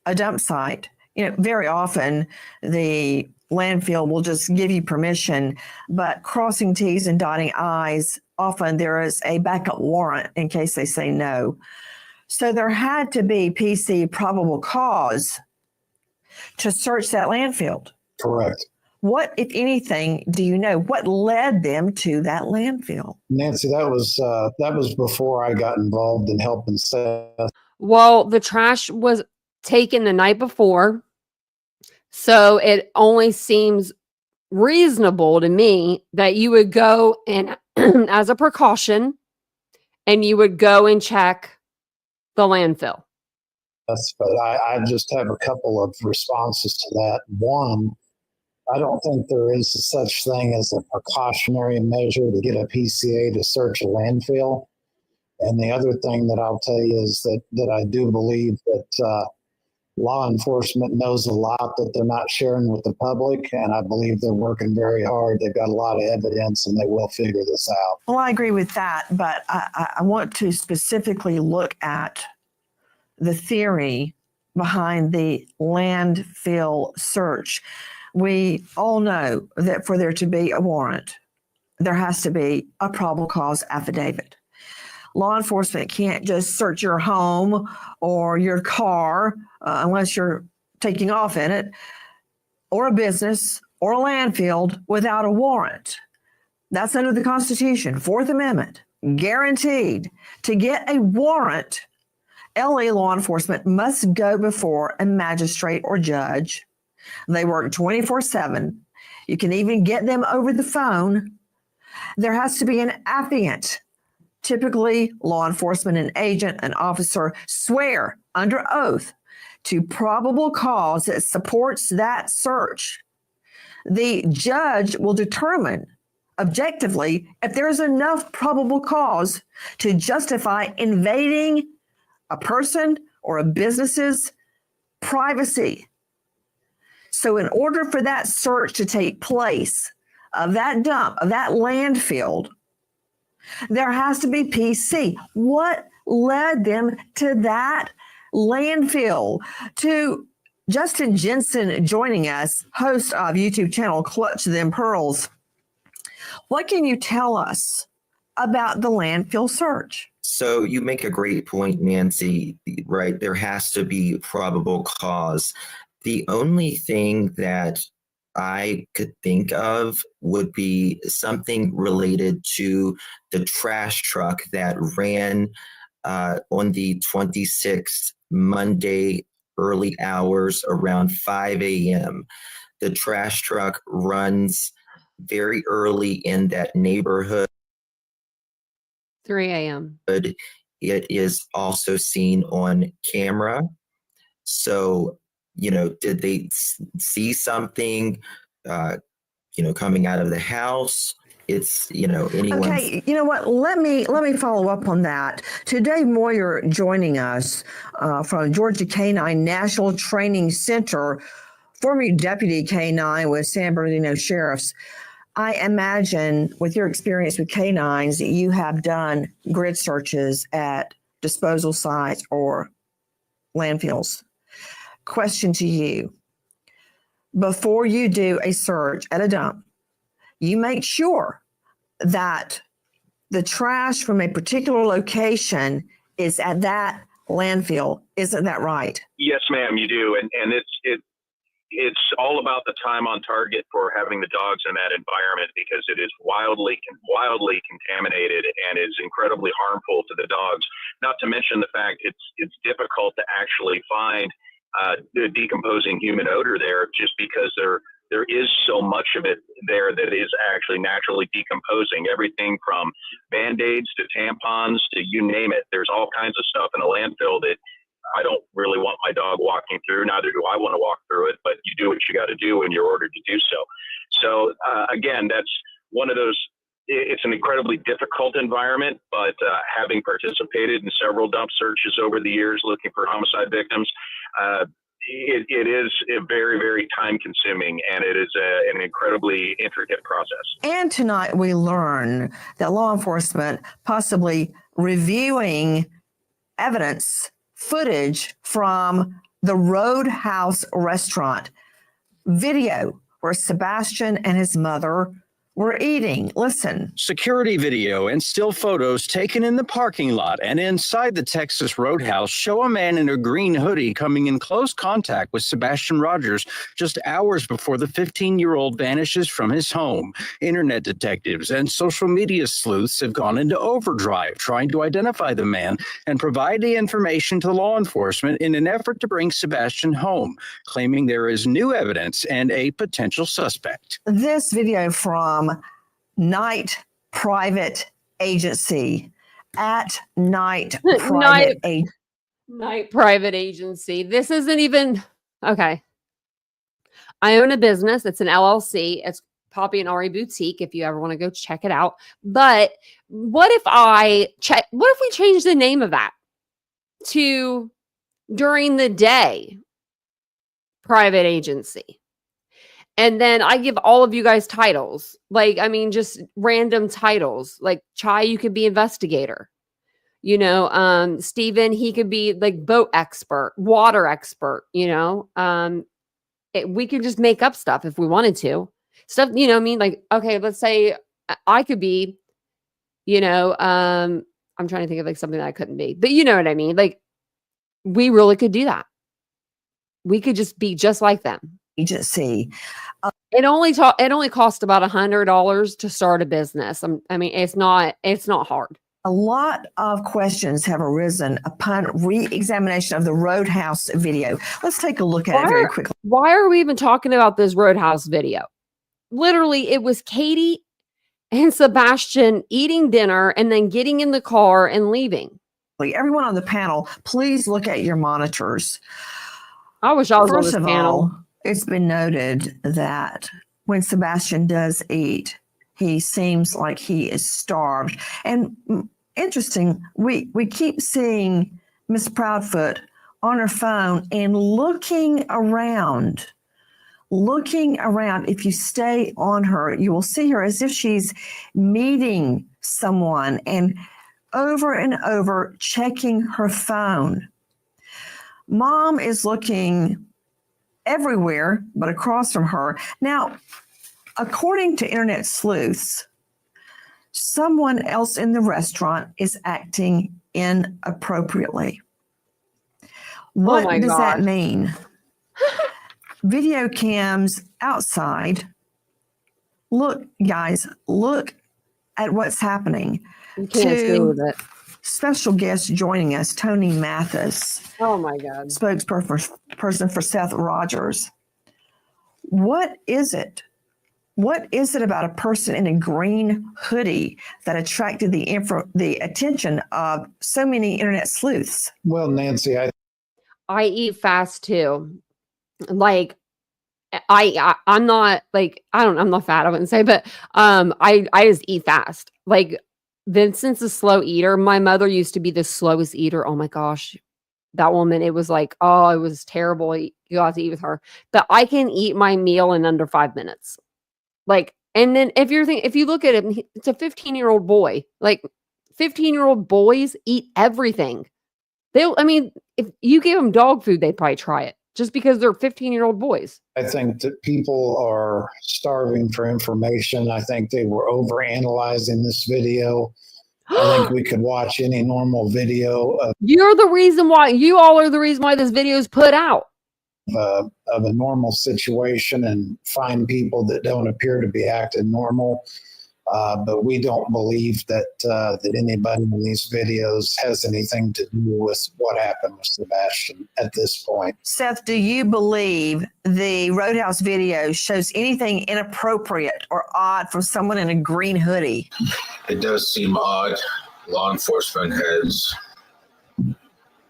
a dump site, you know, very often the landfill will just give you permission, but crossing T's and dotting I's, often there is a backup warrant in case they say no. So there had to be PC probable cause to search that landfill. Correct. What, if anything, do you know? What led them to that landfill? Nancy, that was before I got involved in helping Seth. Well, the trash was taken the night before, so it only seems reasonable to me that you would go and as a precaution and you would go and check the landfill. But I just have a couple of responses to that. One, I don't think there is such thing as a precautionary measure to get a PCA to search a landfill. And the other thing that I'll tell you is that I do believe that law enforcement knows a lot that they're not sharing with the public, and I believe they're working very hard. They've got a lot of evidence, and they will figure this out. Well, I agree with that, but I want to specifically look at the theory behind the landfill search. We all know that for there to be a warrant, there has to be a probable cause affidavit. Law enforcement can't just search your home or your car unless you're taking off in it, or a business or a landfill without a warrant. That's under the Constitution, Fourth Amendment, guaranteed. To get a warrant, LA law enforcement must go before a magistrate or judge. They work 24/7. You can even get them over the phone. There has to be an affiant. Typically, law enforcement, an agent, an officer swear under oath to probable cause that supports that search. The judge will determine objectively if there is enough probable cause to justify invading a person or a business's privacy. So in order for that search to take place of that dump, of that landfill, there has to be PC. What led them to that landfill? To Justin Jensen joining us, host of YouTube channel Clutch Them Pearls. What can you tell us about the landfill search? So you make a great point, Nancy, right? There has to be probable cause. The only thing that I could think of would be something related to the trash truck that ran on the 26th, Monday, early hours around 5 a.m. The trash truck runs very early in that neighborhood. 3 a.m. It is also seen on camera. So, did they see something, coming out of the house? It's, anyone. Okay, you know what? Let me follow up on that. Today, Moyer joining us from Georgia Canine National Training Center, former deputy K9 with San Bernardino Sheriffs. I imagine with your experience with canines, you have done grid searches at disposal sites or landfills. Question to you. Before you do a search at a dump, you make sure that the trash from a particular location is at that landfill. Isn't that right? Yes, ma'am, you do. And it's all about the time on target for having the dogs in that environment, because it is wildly contaminated and is incredibly harmful to the dogs. Not to mention the fact it's difficult to actually find the decomposing human odor there, just because there is so much of it there that is actually naturally decomposing. Everything from Band-Aids to tampons to you name it. There's all kinds of stuff in a landfill that I don't really want my dog walking through. Neither do I want to walk through it, but you do what you got to do when you're ordered to do so. So again, that's one of those, it's an incredibly difficult environment, but having participated in several dump searches over the years, looking for homicide victims, it is very, very time consuming, and it is an incredibly intricate process. And tonight we learn that law enforcement possibly reviewing evidence, footage from the Roadhouse restaurant, video where Sebastian and his mother were eating. Listen. Security video and still photos taken in the parking lot and inside the Texas Roadhouse show a man in a green hoodie coming in close contact with Sebastian Rogers just hours before the 15-year-old vanishes from his home. Internet detectives and social media sleuths have gone into overdrive trying to identify the man and provide the information to law enforcement in an effort to bring Sebastian home, claiming there is new evidence and a potential suspect. This video from Night Private Agency at Night Private Agency. Night Private Agency. This isn't even okay. I own a business. It's an LLC. It's Poppy and Ari Boutique. If you ever want to go check it out. But what if we change the name of that to During the Day Private Agency? And then I give all of you guys titles. Like, I mean, just random titles. Like Chai, you could be investigator. You know, Steven, he could be like boat expert, water expert, you know. We could just make up stuff if we wanted to. Stuff, you know what I mean? Like, okay, let's say I could be, you know, I'm trying to think of like something that I couldn't be. But you know what I mean? Like, we really could do that. We could just be just like them. Agency. It only cost about $100 to start a business. I mean, it's not hard. A lot of questions have arisen upon re-examination of the Roadhouse video. Let's take a look at it very quickly. Why are we even talking about this Roadhouse video? Literally, it was Katie and Sebastian eating dinner and then getting in the car and leaving. Everyone on the panel, please look at your monitors. I wish I was First on of this panel. all, it's been noted that when Sebastian does eat, he seems like he is starved. And interesting, we keep seeing Miss Proudfoot on her phone and looking around. If you stay on her, you will see her as if she's meeting someone and over checking her phone. Mom is looking everywhere but across from her. Now, according to internet sleuths, someone else in the restaurant is acting inappropriately. What does that mean? Video cams outside. Look, guys, look at what's happening. You can't stay with it. Special guest joining us, Tony Mathis. Oh my God. Spokesperson for Seth Rogers. What is it? What is it about a person in a green hoodie that attracted the attention of so many internet sleuths? Well, Nancy, I eat fast too. Like I'm not like I'm not fat, I wouldn't say, but I just eat fast. Like Vincent's a slow eater. My mother used to be the slowest eater. Oh my gosh. That woman, it was like, oh, it was terrible. You got to eat with her. But I can eat my meal in under 5 minutes. Like, and then if you look at him, it's a 15-year-old boy. Like 15-year-old boys eat everything. If you gave them dog food, they'd probably try it just because they're 15-year-old boys. I think that people are starving for information. I think they were overanalyzing this video. I think we could watch any normal video of you all are the reason why this video is put out. Of a normal situation and find people that don't appear to be acting normal. But we don't believe that anybody in these videos has anything to do with what happened with Sebastian at this point. Seth, do you believe the Roadhouse video shows anything inappropriate or odd from someone in a green hoodie? It does seem odd. Law enforcement has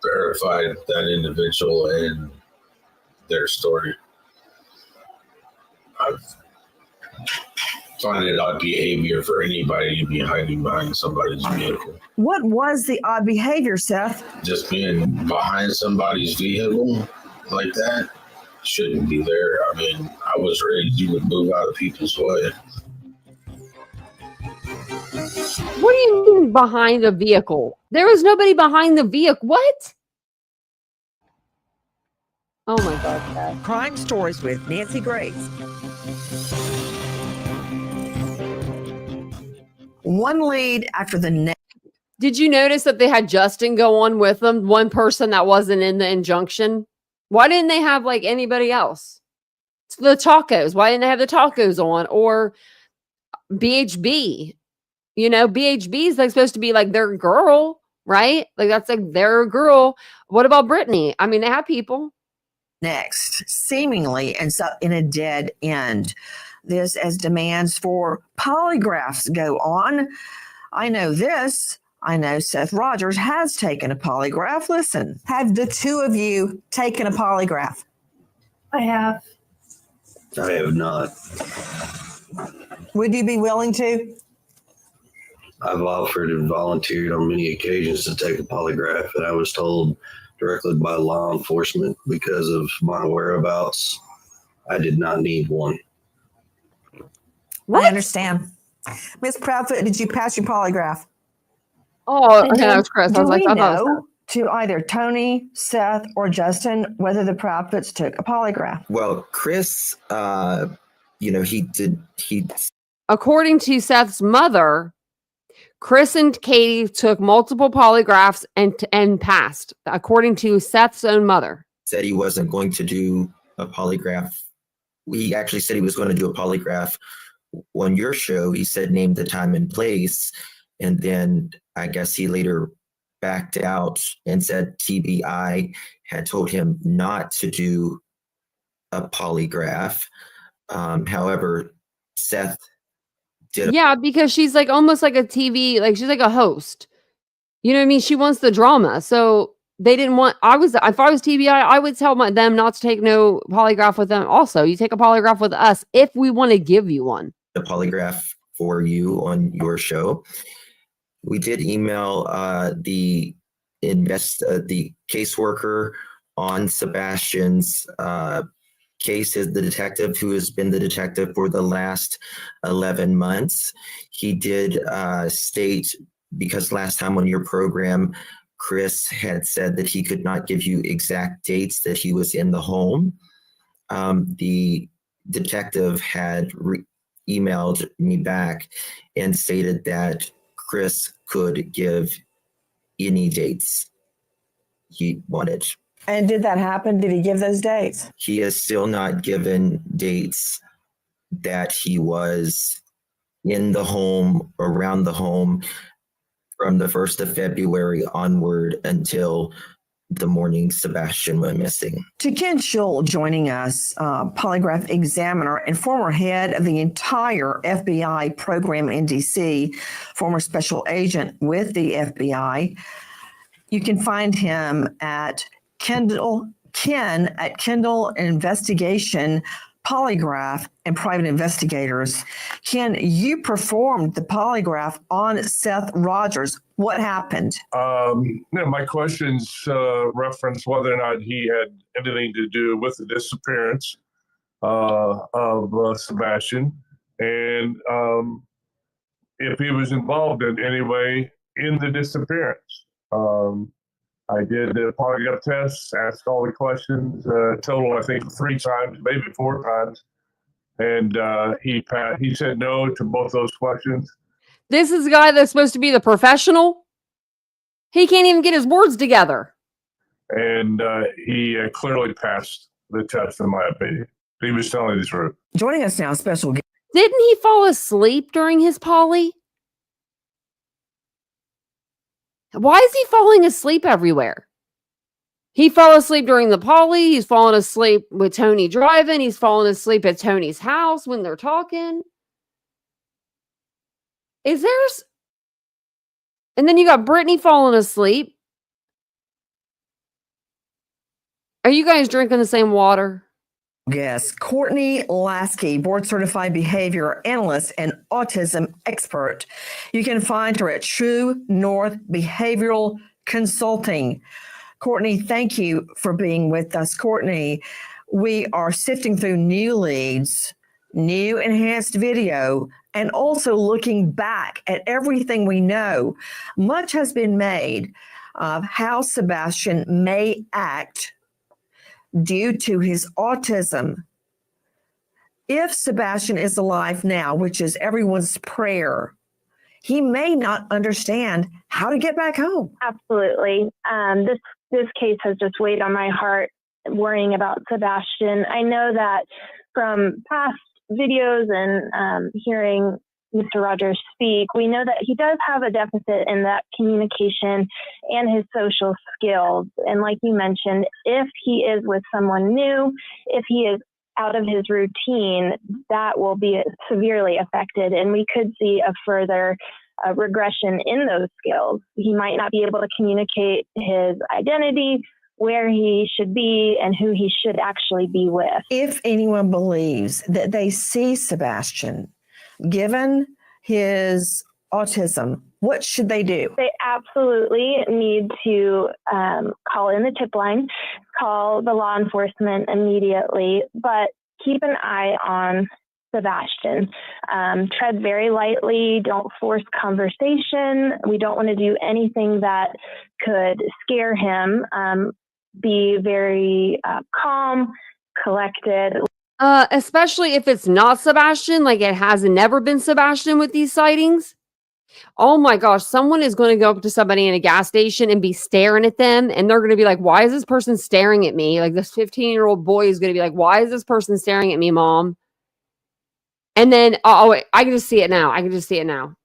verified that individual and their story. I find it odd behavior for anybody to be hiding behind somebody's vehicle. What was the odd behavior, Seth? Just being behind somebody's vehicle like that shouldn't be there. I mean, I was raised you would move out of people's way. What do you mean behind the vehicle? There was nobody behind the vehicle. What? Oh my God, Dad. Crime Stories with Nancy Grace. One lead after the next. Did you notice that they had Justin go on with them? One person that wasn't in the injunction. Why didn't they have like anybody else? It's the tacos. Why didn't they have the tacos on? Or BHB? You know, BHB is like supposed to be like their girl, right? Like that's like their girl. What about Brittany? I mean, they have people. Next, seemingly in a dead end. This as demands for polygraphs go on. I know this. I know Seth Rogers has taken a polygraph. Listen, have the two of you taken a polygraph? I have. I have not. Would you be willing to? I've offered and volunteered on many occasions to take a polygraph, and I was told directly by law enforcement because of my whereabouts, I did not need one. I understand. Ms. Proudfoot, did you pass your polygraph? Oh, okay, that was Chris. I was like, do we I thought it was know to either Tony, Seth, or Justin whether the Proudfoots took a polygraph? Well, Chris, he did. According to Seth's mother, Chris and Katie took multiple polygraphs and passed, according to Seth's own mother. Said he wasn't going to do a polygraph. He actually said he was going to do a polygraph on your show. He said name the time and place, and then I guess he later backed out and said TBI had told him not to do a polygraph. However, Seth did. Yeah, because she's like almost like a TV, like she's like a host. You know what I mean? She wants the drama. So they didn't want, if I was TBI, I would tell them not to take no polygraph with them. Also, you take a polygraph with us if we want to give you one. A polygraph for you on your show. We did email the caseworker on Sebastian's case, is the detective who has been the detective for the last 11 months. He did state, because last time on your program, Chris had said that he could not give you exact dates that he was in the home. The detective had emailed me back and stated that Chris could give any dates he wanted. And did that happen? Did he give those dates? He has still not given dates that he was in the home, around the home, from the 1st of February onward until the morning Sebastian went missing. To Ken Schull joining us, polygraph examiner and former head of the entire FBI program in D.C., former special agent with the FBI. You can find him at Ken at Kendall Investigation Polygraph and Private Investigators. Ken, you performed the polygraph on Seth Rogers. What happened? My questions reference whether or not he had anything to do with the disappearance of Sebastian, and if he was involved in any way in the disappearance. I did the polygraph tests, asked all the questions, total, I think, 3 times, maybe 4 times. And he said no to both those questions. This is the guy that's supposed to be the professional. He can't even get his words together. And he clearly passed the test, in my opinion. He was telling the truth. Joining us now, special guest. Didn't he fall asleep during his poly? Why is he falling asleep everywhere? He fell asleep during the poly. He's falling asleep with Tony driving. He's falling asleep at Tony's house when they're talking. And then you got Brittany falling asleep. Are you guys drinking the same water? Yes, Courtney Lasky, board certified behavior analyst and autism expert. You can find her at True North Behavioral Consulting. Courtney, thank you for being with us. Courtney, we are sifting through new leads, new enhanced video, and also looking back at everything we know. Much has been made of how Sebastian may act due to his autism. If Sebastian is alive now, which is everyone's prayer, he may not understand how to get back home. Absolutely. This case has just weighed on my heart, worrying about Sebastian. I know that from past videos and hearing Mr. Rogers speak, we know that he does have a deficit in that communication and his social skills. And like you mentioned, if he is with someone new, if he is out of his routine, that will be severely affected. And we could see a further regression in those skills. He might not be able to communicate his identity, where he should be, and who he should actually be with. If anyone believes that they see Sebastian, given his autism, what should they do? They absolutely need to call in the tip line, call the law enforcement immediately, but keep an eye on Sebastian. Tread very lightly. Don't force conversation. We don't want to do anything that could scare him. Be very calm, collected. Especially if it's not Sebastian, like it has never been Sebastian with these sightings. Oh my gosh, someone is going to go up to somebody in a gas station and be staring at them, and they're going to be like, why is this person staring at me? Like this 15-year-old boy is going to be like, why is this person staring at me, mom? And then, I can just see it now.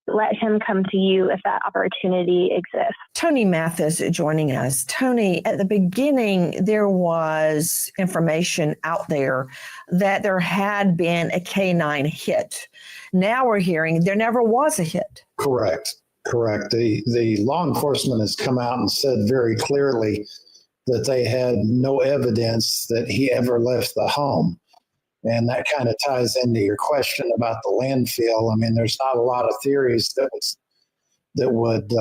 Let him come to you if that opportunity exists. Tony Mathis joining us. Tony, at the beginning, there was information out there that there had been a canine hit. Now we're hearing there never was a hit. Correct. The law enforcement has come out and said very clearly that they had no evidence that he ever left the home. And that kind of ties into your question about the landfill. I mean, there's not a lot of theories that would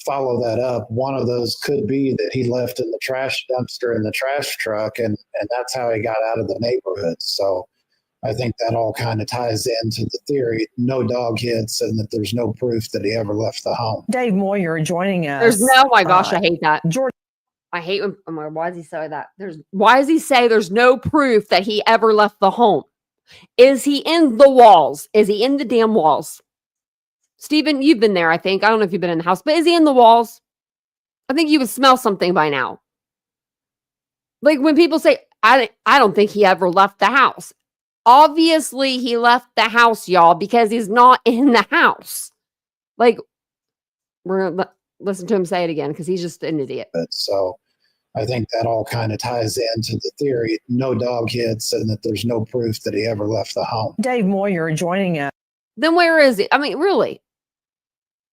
follow that up. One of those could be that he left in the trash dumpster in the trash truck, and that's how he got out of the neighborhood. So I think that all kind of ties into the theory, no dog hits, and that there's no proof that he ever left the home. Dave Moyer joining us. There's no, oh my gosh, I hate that. George. I hate when, why does he say that? Why does he say there's no proof that he ever left the home? Is he in the walls? Is he in the damn walls? Stephen, you've been there, I think. I don't know if you've been in the house, but is he in the walls? I think you would smell something by now. Like when people say, I don't think he ever left the house. Obviously, he left the house, y'all, because he's not in the house. Like, we're going to listen to him say it again because he's just an idiot. So I think that all kind of ties into the theory, no dog hits, and that there's no proof that he ever left the home. Dave Moyer joining us. Then where is he? I mean, really?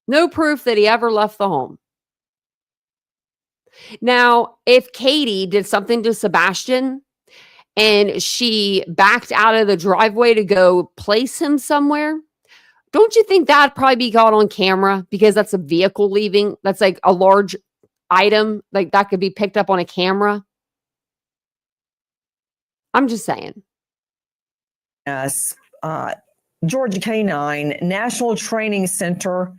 No proof that he ever left the home. Now, if Katie did something to Sebastian and she backed out of the driveway to go place him somewhere, don't you think that'd probably be caught on camera because that's a vehicle leaving? That's like a large item, like that could be picked up on a camera. I'm just saying. Yes. Georgia Canine National Training Center.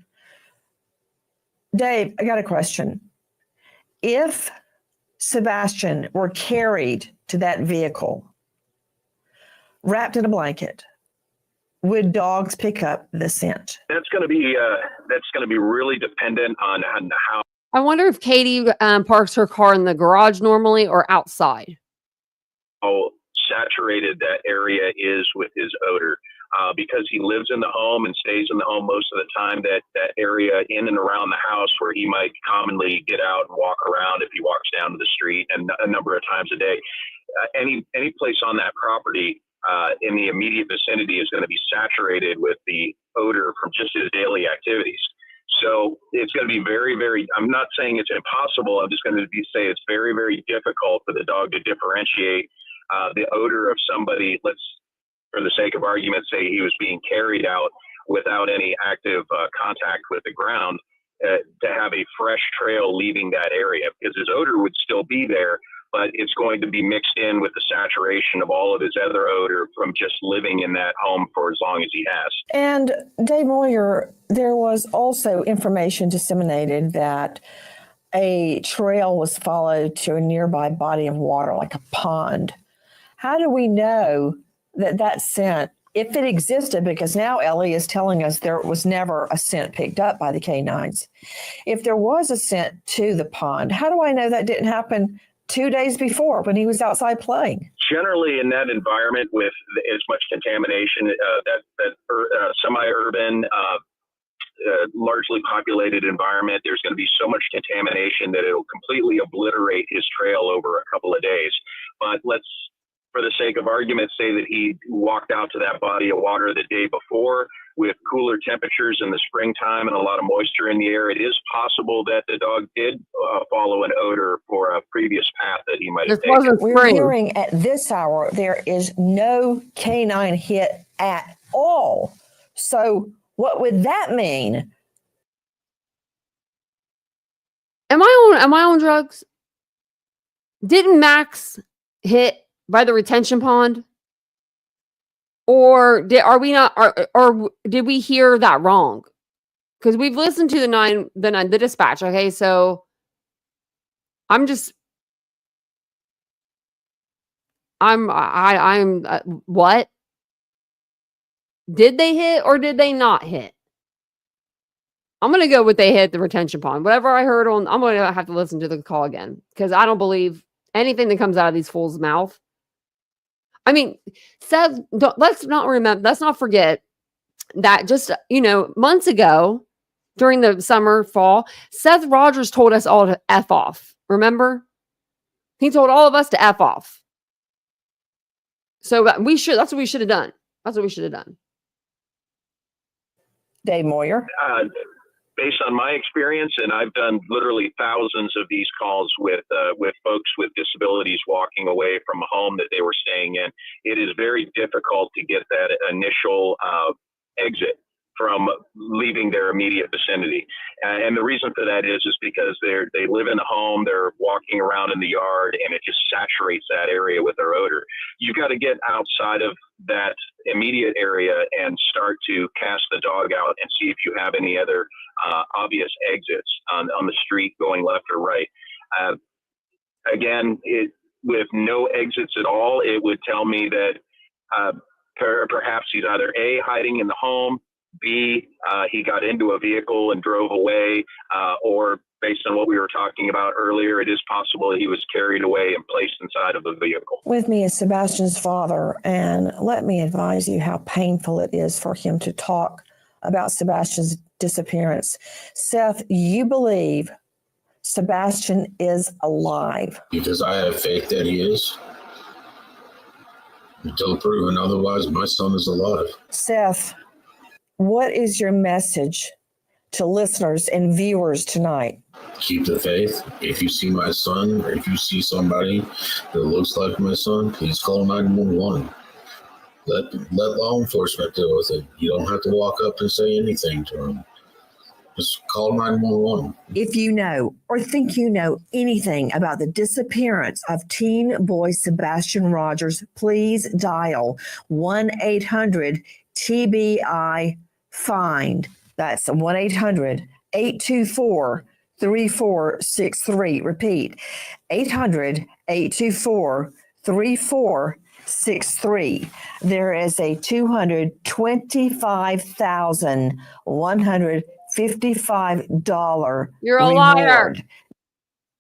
Dave, I got a question. If Sebastian were carried to that vehicle, wrapped in a blanket, would dogs pick up the scent? That's going to be really dependent on how. I wonder if Katie parks her car in the garage normally or outside. How saturated that area is with his odor. Because he lives in the home and stays in the home most of the time, that area in and around the house where he might commonly get out and walk around if he walks down to the street and a number of times a day, any place on that property in the immediate vicinity is going to be saturated with the odor from just his daily activities. So it's going to be very, very, I'm not saying it's impossible. I'm just going to say it's very, very difficult for the dog to differentiate the odor of somebody. Let's, for the sake of argument, say he was being carried out without any active contact with the ground, to have a fresh trail leaving that area, because his odor would still be there, but it's going to be mixed in with the saturation of all of his other odor from just living in that home for as long as he has. And Dave Moyer, there was also information disseminated that a trail was followed to a nearby body of water, like a pond. How do we know that scent, if it existed, because now Ellie is telling us there was never a scent picked up by the canines. If there was a scent to the pond, how do I know that didn't happen 2 days before when he was outside playing? Generally, in that environment with as much contamination, that semi-urban, largely populated environment, there's going to be so much contamination that it'll completely obliterate his trail over a couple of days. But let's, for the sake of argument, say that he walked out to that body of water the day before with cooler temperatures in the springtime and a lot of moisture in the air. It is possible that the dog did follow an odor for a previous path that he might have taken. We're hearing at this hour there is no canine hit at all. So what would that mean? Am I on drugs? Didn't Max hit by the retention pond? Or did we hear that wrong? Because we've listened to the dispatch. Okay, so I'm what? Did they hit or did they not hit? I'm going to go with they hit the retention pond. Whatever I heard I'm going to have to listen to the call again because I don't believe anything that comes out of these fools' mouth. I mean, Seth, let's not forget that just, months ago during the summer, fall, Seth Rogers told us all to F off. Remember? He told all of us to F off. So that's what we should have done. That's what we should have done. Dave Moyer. Based on my experience, and I've done literally thousands of these calls with folks with disabilities walking away from a home that they were staying in, it is very difficult to get that initial exit from leaving their immediate vicinity. And the reason for that is because they live in a home, they're walking around in the yard, and it just saturates that area with their odor. You've got to get outside of that immediate area and start to cast the dog out and see if you have any other obvious exits on the street going left or right. Again, with no exits at all, it would tell me that perhaps he's either A, hiding in the home, B, he got into a vehicle and drove away, or based on what we were talking about earlier, it is possible he was carried away and placed inside of the vehicle. With me is Sebastian's father, and let me advise you how painful it is for him to talk about Sebastian's disappearance. Seth, you believe Sebastian is alive? Because I have faith that he is. Until proven otherwise, my son is alive. Seth, what is your message to listeners and viewers tonight? Keep the faith. If you see my son, or if you see somebody that looks like my son, please call 911. Let law enforcement deal with it. You don't have to walk up and say anything to them. Just call 911. If you know or think you know anything about the disappearance of teen boy Sebastian Rogers, please dial 1-800-TBI-FIND. That's 1-800-824-3463. Repeat, 800-824-3463. There is a $225,155 You're a liar.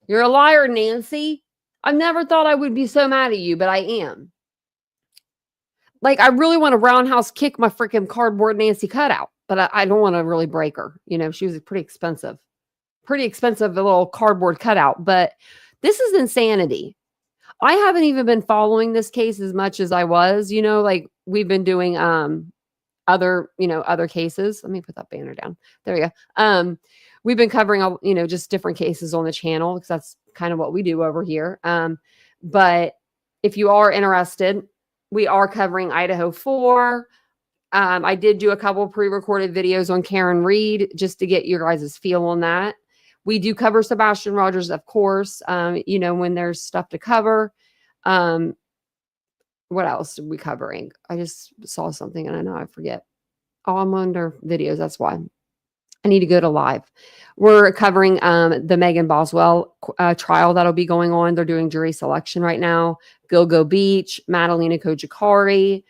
You're a liar, Nancy. I never thought I would be so mad at you, but I am. Like, I really want to roundhouse kick my freaking cardboard Nancy cutout, but I don't want to really break her. She was pretty expensive little cardboard cutout, but this is insanity. I haven't even been following this case as much as I was, like we've been doing, other cases. Let me put that banner down. There we go. We've been covering, just different cases on the channel because that's kind of what we do over here. But if you are interested, we are covering Idaho 4. I did do a couple of pre-recorded videos on Karen Reed just to get your guys' feel on that. We do cover Sebastian Rogers, of course, when there's stuff to cover. What else are we covering? I just saw something and I know I forget. Oh, I'm under videos. That's why. I need to go to live. We're covering the Megan Boswell trial that'll be going on. They're doing jury selection right now. Gilgo Beach, Madalena Kojikari,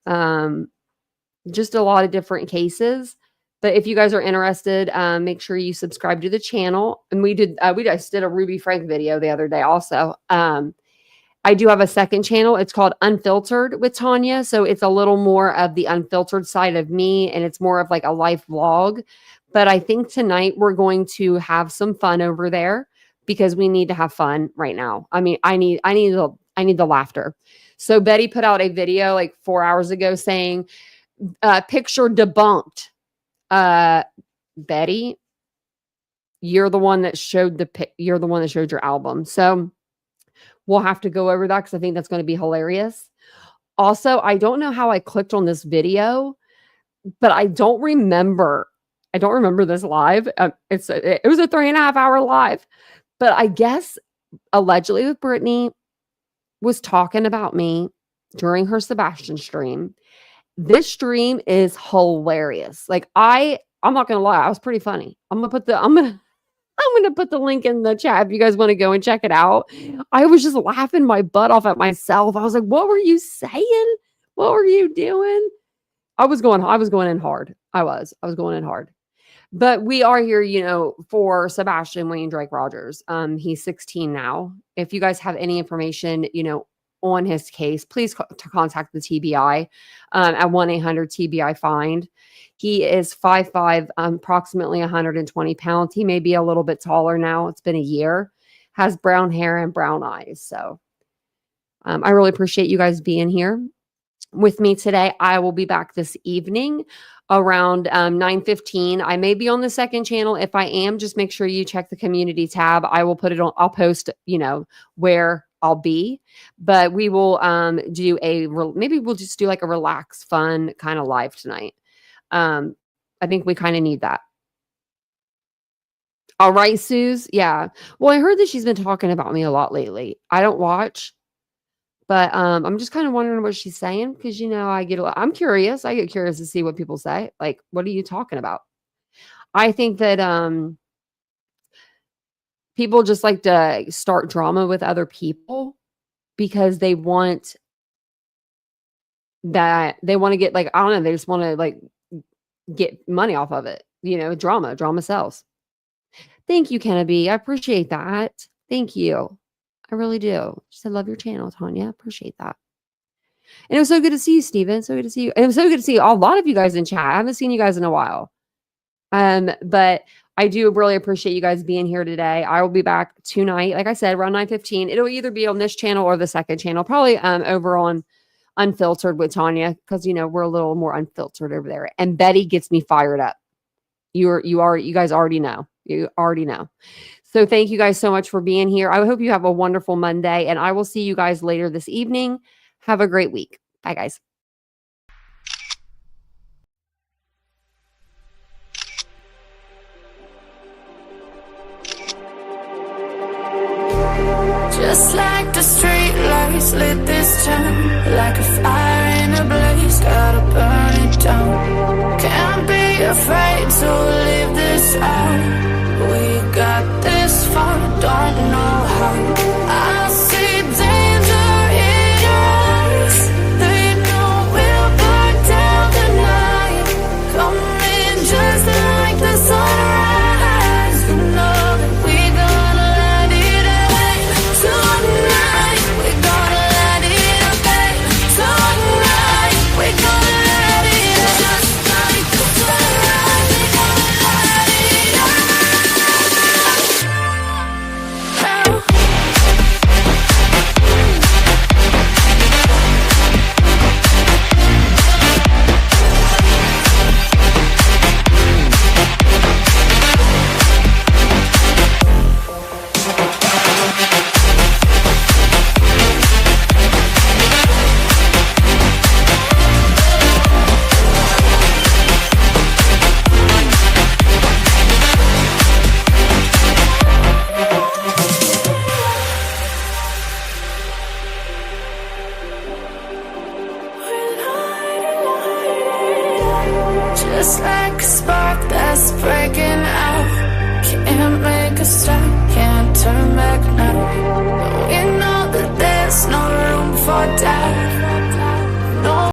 Just a lot of different cases. But if you guys are interested, make sure you subscribe to the channel. And we just did a Ruby Frank video the other day also. I do have a second channel. It's called Unfiltered with Tanya. So it's a little more of the unfiltered side of me, and it's more of like a life vlog. But I think tonight we're going to have some fun over there because we need to have fun right now. I mean, I need the laughter. So Betty put out a video like 4 hours ago saying, picture debunked. Betty, you're the one that showed your album. So we'll have to go over that because I think that's going to be hilarious. Also, I don't know how I clicked on this video, but I don't remember this live. It was a 3.5 hour live, but I guess allegedly with Brittany was talking about me during her Sebastian stream. This stream is hilarious. Like I'm not gonna lie, I was pretty funny. I'm gonna put the link in the chat if you guys want to go and check it out. I was just laughing my butt off at myself. I was like, what were you saying? What were you doing? I was going in hard. I was going in hard. But we are here, for Sebastian Wayne Drake Rogers. He's 16 now. If you guys have any information, on his case, please contact the TBI at 1-800-TBI-FIND. He is 5'5", approximately 120 pounds. He may be a little bit taller now. It's been a year. Has brown hair and brown eyes. So I really appreciate you guys being here with me today. I will be back this evening around 9:15. I may be on the second channel. If I am, just make sure you check the community tab. I will put it on. I'll post, where I'll be, but we will maybe we'll just do like a relaxed, fun kind of live tonight. I think we kind of need that. All right, Suze. Yeah. Well, I heard that she's been talking about me a lot lately. I don't watch, but I'm just kind of wondering what she's saying because I'm curious. I get curious to see what people say. Like, what are you talking about? I think that people just like to start drama with other people because they want to get like, I don't know, they just want to like get money off of it. Drama sells. Thank you, Kennedy. I appreciate that. Thank you. I really do. I love your channel, Tanya. I appreciate that. And it was so good to see you, Steven. So good to see you. And it was so good to see a lot of you guys in chat. I haven't seen you guys in a while. But I do really appreciate you guys being here today. I will be back tonight, like I said, around 9:15. It'll either be on this channel or the second channel, probably over on Unfiltered with Tanya, because we're a little more unfiltered over there. And Betty gets me fired up. You guys already know. You already know. So thank you guys so much for being here. I hope you have a wonderful Monday, and I will see you guys later this evening. Have a great week. Bye, guys. Just like the street lights lit this town, like a fire in a blaze, gotta burn it down. Can't be afraid to leave this out. We got this far, don't know how. I see danger in your eyes. They know we'll burn down the night. Coming just like the sunrise. You know that we gonna light it up tonight. We gonna light it up tonight. We gonna light it up just like the sunrise. We gonna light it up. Just like a spark that's breaking out, can't make a stop.